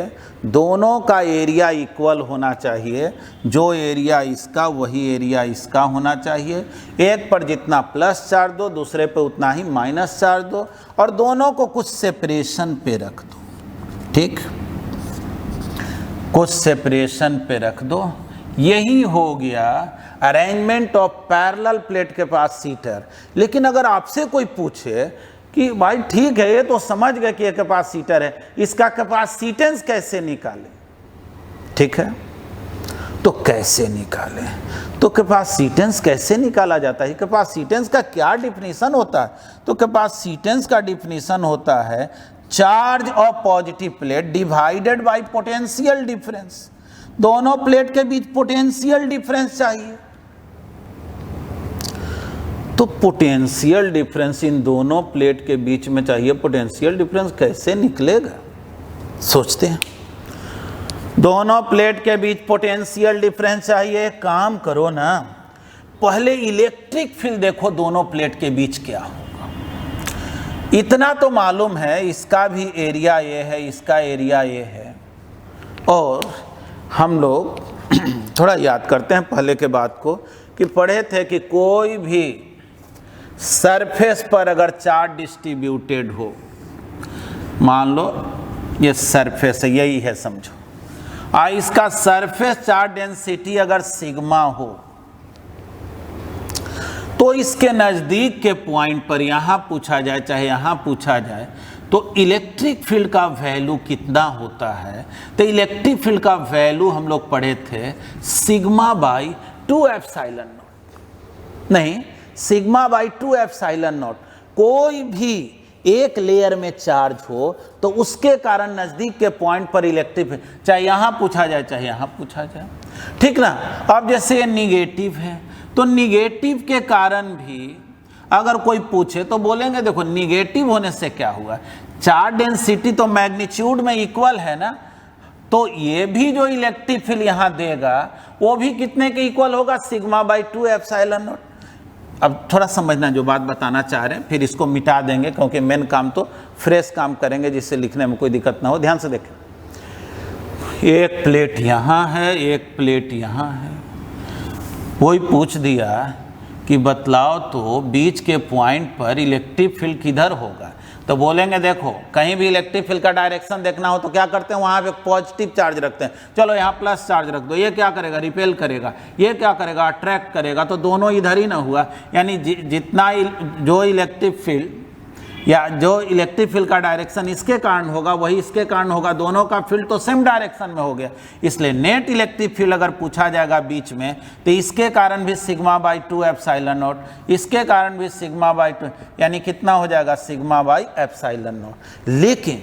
दोनों का एरिया इक्वल होना चाहिए। जो एरिया इसका वही एरिया इसका होना चाहिए। एक पर जितना प्लस चार्ज दो दूसरे पे उतना ही माइनस चार्ज दो और दोनों को कुछ सेपरेशन पे रख दो। ठीक, कुछ सेपरेशन पे रख दो। यही हो गया अरेंजमेंट ऑफ पैरेलल प्लेट के पास सीटर। लेकिन अगर आपसे कोई पूछे कि भाई ठीक है ये तो समझ गए कि ये कैपेसिटर है, इसका कैपेसिटेंस कैसे निकालें, ठीक है, तो कैसे निकालें, तो कैपेसिटेंस कैसे निकाला जाता है, कैपेसिटेंस का क्या डिफिनीशन होता है। तो कैपेसिटेंस का डिफिनीशन होता है charge of positive plate divided by potential difference. दोनों प्लेट के बीच पोटेंशियल डिफरेंस चाहिए, तो पोटेंशियल डिफरेंस इन दोनों प्लेट के बीच में चाहिए। पोटेंशियल डिफरेंस कैसे निकलेगा, सोचते हैं। दोनों प्लेट के बीच पोटेंशियल डिफरेंस चाहिए। काम करो ना, पहले इलेक्ट्रिक फील्ड देखो दोनों प्लेट के बीच क्या होगा। इतना तो मालूम है, इसका भी एरिया ये है, इसका एरिया ये है। और हम लोग थोड़ा याद करते हैं पहले के बात को कि पढ़े थे कि कोई भी सरफेस पर अगर चार्ज डिस्ट्रीब्यूटेड हो, मान लो ये सरफेस है, यही है समझो, इसका सरफेस चार्ज डेंसिटी अगर सिग्मा हो तो इसके नज़दीक के पॉइंट पर यहाँ पूछा जाए चाहे यहाँ पूछा जाए तो इलेक्ट्रिक फील्ड का वैल्यू कितना होता है। तो इलेक्ट्रिक फील्ड का वैल्यू हम लोग पढ़े थे सिग्मा बाई 2 एप्सिलॉन नॉट, नहीं सिग्मा बाई 2 एप्सिलॉन नॉट। कोई भी एक लेयर में चार्ज हो तो उसके कारण नज़दीक के पॉइंट पर इलेक्ट्रिक फील्ड, चाहे यहाँ पूछा जाए चाहे यहाँ पूछा जाए, ठीक ना। अब जैसे निगेटिव है तो निगेटिव के कारण भी अगर कोई पूछे तो बोलेंगे देखो निगेटिव होने से क्या हुआ, चार्ज डेंसिटी तो मैग्नीट्यूड में इक्वल है ना, तो ये भी जो इलेक्ट्रिक फील्ड यहाँ देगा वो भी कितने के इक्वल होगा, सिग्मा बाई 2 एप्सिलॉन नॉट। अब थोड़ा समझना जो बात बताना चाह रहे हैं, फिर इसको मिटा देंगे क्योंकि मेन काम तो फ्रेश काम करेंगे जिससे लिखने में कोई दिक्कत ना हो। ध्यान से देखें, एक प्लेट यहाँ है, एक प्लेट यहाँ है। वही पूछ दिया कि बतलाओ तो बीच के पॉइंट पर इलेक्ट्रिक फील्ड किधर होगा, तो बोलेंगे देखो कहीं भी इलेक्ट्रिक फील्ड का डायरेक्शन देखना हो तो क्या करते हैं, वहाँ पे पॉजिटिव चार्ज रखते हैं। चलो यहाँ प्लस चार्ज रख दो, ये क्या करेगा, रिपेल करेगा, ये क्या करेगा, अट्रैक्ट करेगा, तो दोनों इधर ही ना हुआ। यानी जितना जो इलेक्ट्रिक फील्ड या जो इलेक्ट्रिक फील्ड का डायरेक्शन इसके कारण होगा वही इसके कारण होगा, दोनों का फील्ड तो सेम डायरेक्शन में हो गया। इसलिए नेट इलेक्ट्रिक फील्ड अगर पूछा जाएगा बीच में तो इसके कारण भी सिग्मा बाई 2 एप्सिलॉन नॉट, इसके कारण भी सिग्मा बाई 2, यानी कितना हो जाएगा, सिग्मा बाई एप्सिलॉन नॉट। लेकिन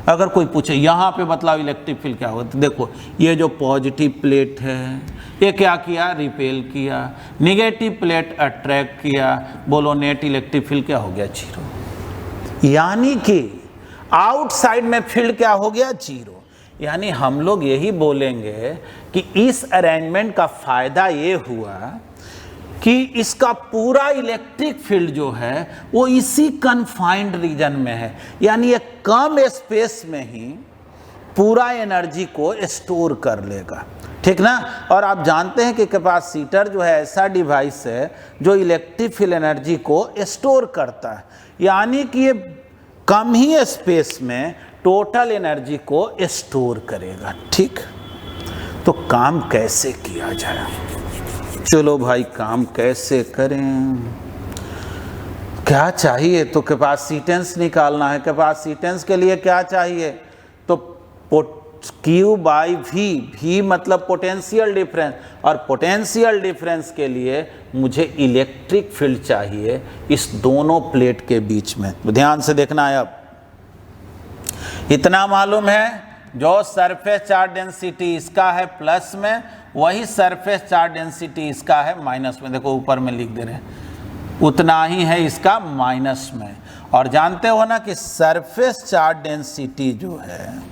अगर कोई पूछे यहाँ पे बतलाओ इलेक्ट्रिक फील्ड क्या होगा, तो देखो ये जो पॉजिटिव प्लेट है ये क्या किया, रिपेल किया, निगेटिव प्लेट अट्रैक्ट किया, बोलो नेट इलेक्ट्रिक फील्ड क्या हो गया, 0। यानी कि आउटसाइड में फील्ड क्या हो गया, 0। यानी हम लोग यही बोलेंगे कि इस अरेंजमेंट का फायदा ये हुआ कि इसका पूरा इलेक्ट्रिक फील्ड जो है वो इसी कन्फाइंड रीजन में है, यानी एक कम स्पेस में ही पूरा एनर्जी को स्टोर कर लेगा, ठीक ना। और आप जानते हैं कि कैपेसिटर जो है ऐसा डिवाइस है जो इलेक्ट्रिक फील्ड एनर्जी को स्टोर करता है, यानी कि ये कम ही स्पेस में टोटल एनर्जी को स्टोर करेगा, ठीक। तो काम कैसे किया जाए, चलो भाई काम कैसे करें, क्या चाहिए? तो कैपेसिटेंस निकालना है। कैपेसिटेंस के लिए क्या चाहिए? तो Q बाई V, V मतलब पोटेंशियल डिफरेंस, और पोटेंशियल डिफरेंस के लिए मुझे इलेक्ट्रिक फील्ड चाहिए इस दोनों प्लेट के बीच में। तो ध्यान से देखना है, अब इतना मालूम है, जो सरफेस चार्ज डेंसिटी इसका है प्लस में, वही सरफेस चार्ज डेंसिटी इसका है माइनस में। देखो ऊपर में लिख दे रहे हैं, उतना ही है इसका माइनस में। और जानते हो ना कि सरफेस चार्ज डेंसिटी जो है,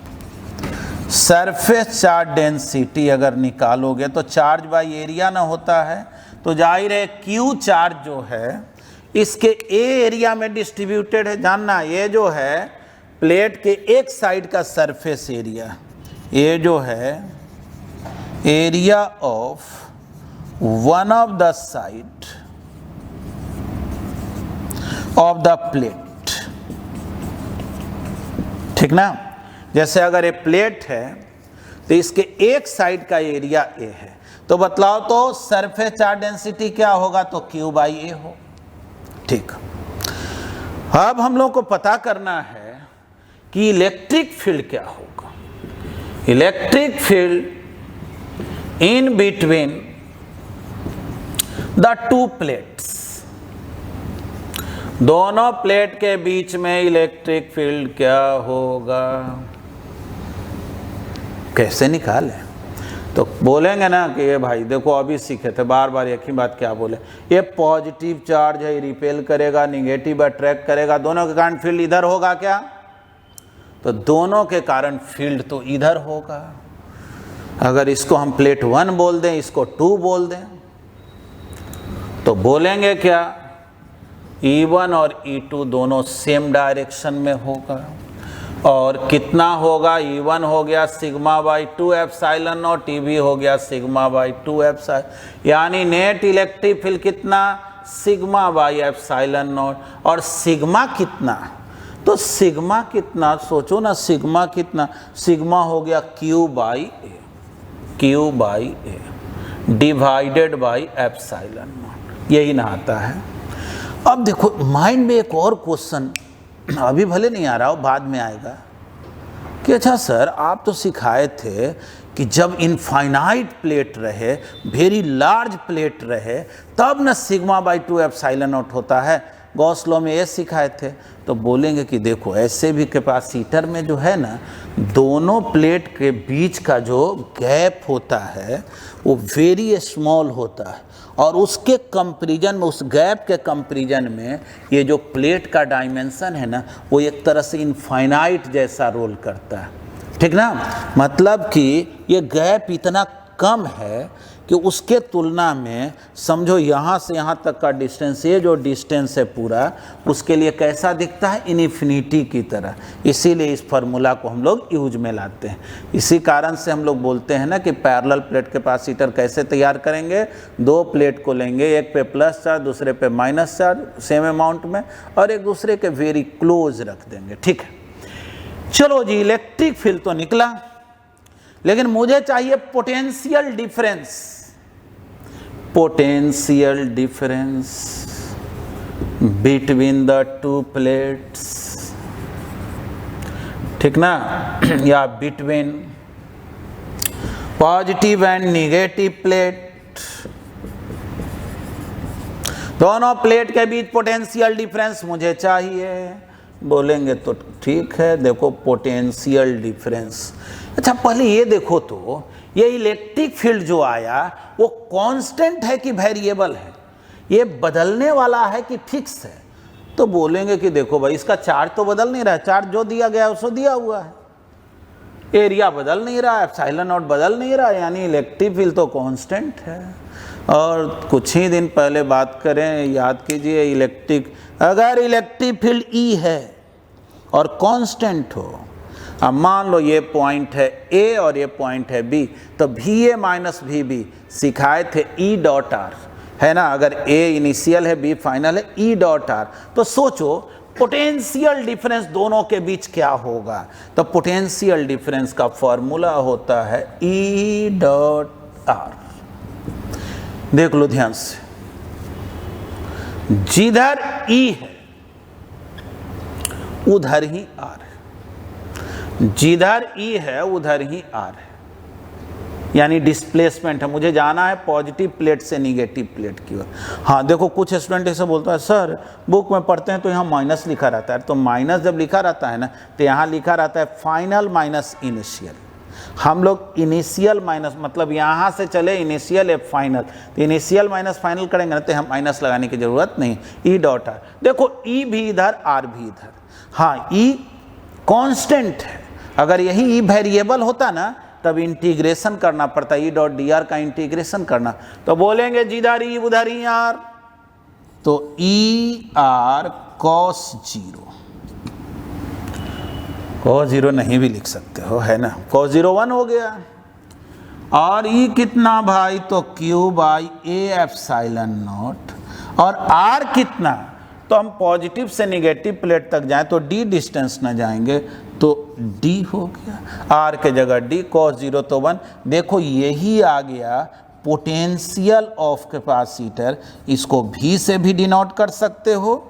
सरफेस चार्ज डेंसिटी अगर निकालोगे तो चार्ज बाई एरिया ना होता है, तो जाहिर है Q चार्ज जो है इसके ए एरिया में डिस्ट्रीब्यूटेड है। जानना, ये जो है प्लेट के एक साइड का सरफेस एरिया, ये जो है area of one of the side of the plate, ठीक ना। जैसे अगर ये प्लेट है तो इसके एक साइड का एरिया ए है, तो बतलाओ तो सरफेस चार्ज डेंसिटी क्या होगा? तो Q बाई ए हो। ठीक, अब हम लोग को पता करना है कि इलेक्ट्रिक फील्ड क्या होगा। Electric field in between the two plates, दोनों प्लेट के बीच में इलेक्ट्रिक फील्ड क्या होगा, कैसे निकालें? तो बोलेंगे ना कि ये भाई देखो अभी सीखे थे, बार बार एक ही बात क्या बोले, ये पॉजिटिव चार्ज है, रिपेल करेगा, निगेटिव अट्रैक्ट करेगा, दोनों के कारण फील्ड इधर होगा क्या? तो दोनों के कारण फील्ड तो इधर होगा। अगर इसको हम प्लेट 1 बोल दें, इसको 2 बोल दें, तो बोलेंगे क्या? E1 और E2 दोनों सेम डायरेक्शन में होगा। और कितना होगा? E1 हो गया sigma by 2 epsilon not, TB हो गया सिग्मा बाई 2 एप्सिलॉन, यानी नेट इलेक्ट्रिक फील्ड कितना? Sigma by epsilon not. और सिग्मा कितना? तो सिग्मा कितना, सोचो ना, सिग्मा कितना? सिग्मा हो गया Q by A, Q by A divided by epsilon not, यही ना आता है। अब देखो माइंड में एक और क्वेश्चन, अभी भले नहीं आ रहा हो, बाद में आएगा, कि अच्छा सर आप तो सिखाए थे कि जब इनफाइनाइट प्लेट रहे, वेरी लार्ज प्लेट रहे, तब ना सिग्मा बाई 2 एप्सिलॉन नॉट होता है, गॉस लॉ में ये सिखाए थे। तो बोलेंगे कि देखो ऐसे भी कैपेसिटर में जो है ना, दोनों प्लेट के बीच का जो गैप होता है वो वेरी स्मॉल होता है, और उसके कंपैरिजन में, उस गैप के कंपैरिजन में ये जो प्लेट का डायमेंशन है ना, वो एक तरह से इनफाइनाइट जैसा रोल करता है, ठीक ना। मतलब कि ये गैप इतना कम है कि उसके तुलना में समझो यहाँ से यहाँ तक का डिस्टेंस, ये जो डिस्टेंस है पूरा, उसके लिए कैसा दिखता है? इन्फिनिटी की तरह। इसीलिए इस फार्मूला को हम लोग यूज में लाते हैं। इसी कारण से हम लोग बोलते हैं ना कि पैरेलल प्लेट कैपेसिटर कैसे तैयार करेंगे? 2 प्लेट को लेंगे, एक पे प्लस चार्ज, दूसरे पे माइनस चार्ज, सेम अमाउंट में, और एक दूसरे के वेरी क्लोज रख देंगे, ठीक है। चलो जी, इलेक्ट्रिक फील्ड तो निकला, लेकिन मुझे चाहिए potential difference. Potential difference between the two plates, ठीक ना, या between positive and negative plate, दोनों प्लेट के बीच पोटेंशियल डिफरेंस मुझे चाहिए। बोलेंगे तो ठीक है, देखो पोटेंशियल डिफरेंस। अच्छा पहले ये देखो, तो ये इलेक्ट्रिक फील्ड जो आया वो कांस्टेंट है कि वेरिएबल है? ये बदलने वाला है कि फिक्स है? तो बोलेंगे कि देखो भाई, इसका चार्ज तो बदल नहीं रहा है, चार्ज जो दिया गया है उसको दिया हुआ है, एरिया बदल नहीं रहा है, एप्सिलॉन नॉट बदल नहीं रहा है, यानी इलेक्ट्रिक फील्ड तो कांस्टेंट है। और कुछ ही दिन पहले बात करें, याद कीजिए, इलेक्ट्रिक, अगर इलेक्ट्रिक फील्ड E है और कांस्टेंट हो, अब मान लो ये पॉइंट है A और ये पॉइंट है B, तो VA माइनस VB सिखाए थे E डॉट R, है ना। अगर A इनिशियल है, B फाइनल है, E डॉट R, तो सोचो पोटेंशियल डिफरेंस दोनों के बीच क्या होगा? तो पोटेंशियल डिफरेंस का फॉर्मूला होता है E डॉट R। देख लो ध्यान से, जिधर E है उधर ही R है, जिधर E है उधर ही R है, यानी डिस्प्लेसमेंट है। मुझे जाना है पॉजिटिव प्लेट से निगेटिव प्लेट की ओर। हाँ देखो, कुछ स्टूडेंट ऐसे बोलता है सर बुक में पढ़ते हैं तो यहाँ माइनस लिखा रहता है, तो माइनस जब लिखा रहता है ना तो यहाँ लिखा रहता है फाइनल माइनस इनिशियल। हम लोग इनिशियल माइनस, मतलब यहाँ से चले इनिशियल एफ फाइनल, तो इनिशियल माइनस फाइनल करेंगे ना तो हम माइनस लगाने की जरूरत नहीं। ई डॉट आर, देखो ई भी इधर आर भी इधर। हाँ ई कांस्टेंट है, अगर यही ई वेरिएबल होता ना तब इंटीग्रेशन करना पड़ता, ई डॉट डी आर का इंटीग्रेशन करना, तो बोलेंगे जिधर ई उधर ही आर, तो E R cos zero, cos zero नहीं भी लिख सकते हो, है ना, कॉस जीरो 1 हो गया। और ई कितना भाई, तो Q by A epsilon not, और आर कितना, तो हम पॉजिटिव से निगेटिव प्लेट तक जाएं तो डी डिस्टेंस ना जाएंगे तो डी हो गया, आर के जगह डी, कॉस जीरो तो 1। देखो यही आ गया पोटेंशियल ऑफ कैपेसिटर, इसको भी से भी डिनोट कर सकते हो,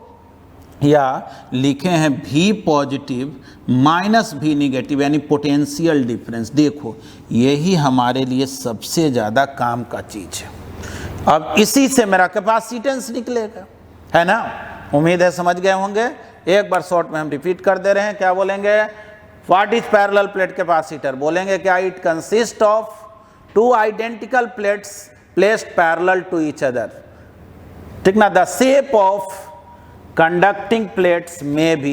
या लिखे हैं भी पॉजिटिव माइनस भी निगेटिव, यानी पोटेंशियल डिफरेंस। देखो यही हमारे लिए सबसे ज़्यादा काम का चीज़ है। अब इसी से मेरा कैपेसिटेंस निकलेगा, है ना, उम्मीद है समझ गए होंगे। एक बार शॉर्ट में हम रिपीट कर दे रहे हैं, क्या बोलेंगे, what is parallel plate capacitor, बोलेंगे क्या, it consist of two identical plates placed parallel to each other, ठीक ना, the shape of conducting plates may be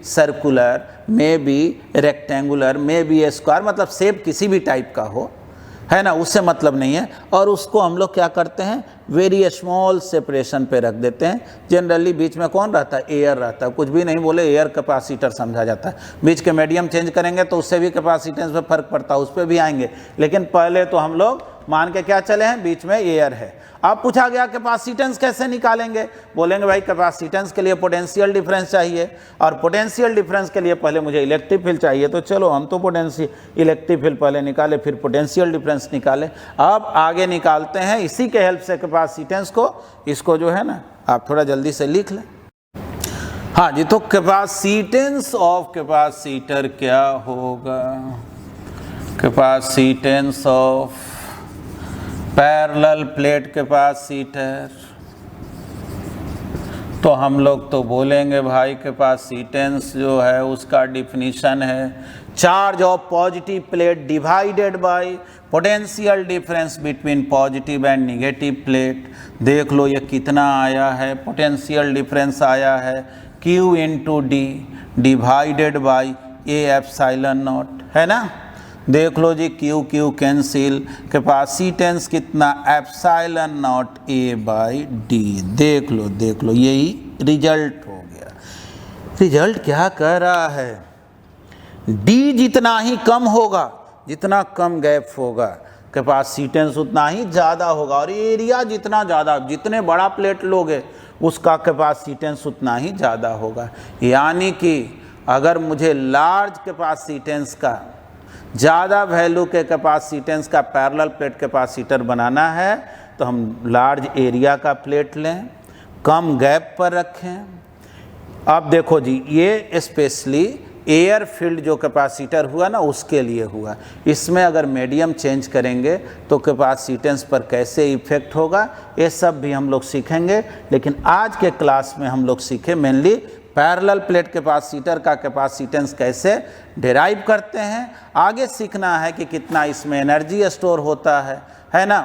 circular, may be rectangular, may be square, मतलब शेप किसी भी टाइप का हो, है ना, उससे मतलब नहीं है। और उसको हम लोग क्या करते हैं, वेरी स्मॉल सेपरेशन पे रख देते हैं। जनरली बीच में कौन रहता है, एयर रहता है, कुछ भी नहीं बोले एयर कैपेसिटर समझा जाता है। बीच के मीडियम चेंज करेंगे तो उससे भी कैपेसिटेंस पे फर्क पड़ता है, उस पर भी आएंगे, लेकिन पहले तो हम लोग मान के क्या चले हैं, बीच में एयर है। अब पूछा गया कैपेसिटेंस कैसे निकालेंगे, बोलेंगे भाई कैपेसिटेंस के लिए पोटेंशियल डिफरेंस चाहिए, और पोटेंशियल डिफरेंस के लिए पहले मुझे इलेक्ट्रिक फील्ड चाहिए, तो चलो हम तो इलेक्ट्रिक फील्ड पहले निकाले, फिर पोटेंशियल डिफरेंस निकाले। अब आगे निकालते हैं इसी के हेल्प से कैपेसिटेंस को, इसको जो है ना आप थोड़ा जल्दी से लिख लें। हाँ जी, तो कैपेसिटेंस ऑफ कैपेसिटर क्या होगा, capacitance of parallel plate capacitor, तो हम लोग तो बोलेंगे भाई कैपेसिटेंस जो है उसका डिफिनीशन है charge of positive plate divided by potential difference between positive and negative plate. देख लो ये कितना आया है, पोटेंशियल डिफरेंस आया है Q into D divided by A epsilon not, है ना। देख लो जी Q Q कैंसिल, कैपेसिटेंस कितना, epsilon not A by D. देख लो यही रिजल्ट हो गया। रिजल्ट क्या कह रहा है, D जितना ही कम होगा, जितना कम गैप होगा कैपेसिटेंस उतना ही ज़्यादा होगा, और एरिया जितना ज़्यादा, जितने बड़ा प्लेट लोगे उसका कैपेसिटेंस उतना ही ज़्यादा होगा। यानी कि अगर मुझे लार्ज कैपेसिटेंस का, ज़्यादा वैल्यू के कैपेसिटेंस का पैरेलल प्लेट कैपेसिटर बनाना है तो हम लार्ज एरिया का प्लेट लें, कम गैप पर रखें। अब देखो जी ये स्पेशली एयर फील्ड जो कैपेसिटर हुआ ना उसके लिए हुआ, इसमें अगर मीडियम चेंज करेंगे तो कैपेसिटेंस पर कैसे इफेक्ट होगा ये सब भी हम लोग सीखेंगे। लेकिन आज के क्लास में हम लोग सीखे मेनली पैरेलल प्लेट कैपेसिटर का कैपेसिटेंस कैसे डिराइव करते हैं। आगे सीखना है कि कितना इसमें एनर्जी स्टोर होता है ना।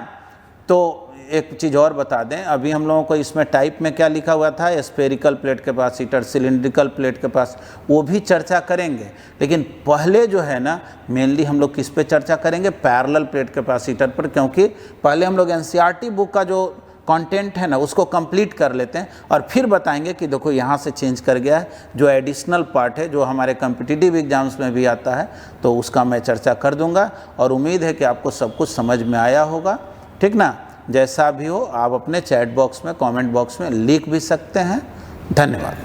तो एक चीज़ और बता दें, अभी हम लोगों को इसमें टाइप में क्या लिखा हुआ था, spherical plate capacitor, cylindrical plate capacitor, वो भी चर्चा करेंगे। लेकिन पहले जो है ना मेनली हम लोग किस पे चर्चा करेंगे, पैरेलल प्लेट कैपेसिटर पर, क्योंकि पहले हम लोग एनसीईआरटी बुक का जो कंटेंट है ना उसको कंप्लीट कर लेते हैं और फिर बताएंगे कि देखो यहाँ से चेंज कर गया है, जो एडिशनल पार्ट है जो हमारे कॉम्पिटिटिव एग्जाम्स में भी आता है तो उसका मैं चर्चा कर दूंगा। और उम्मीद है कि आपको सब कुछ समझ में आया होगा, ठीक ना। जैसा भी हो आप अपने चैट बॉक्स में, कमेंट बॉक्स में लिख भी सकते हैं। धन्यवाद।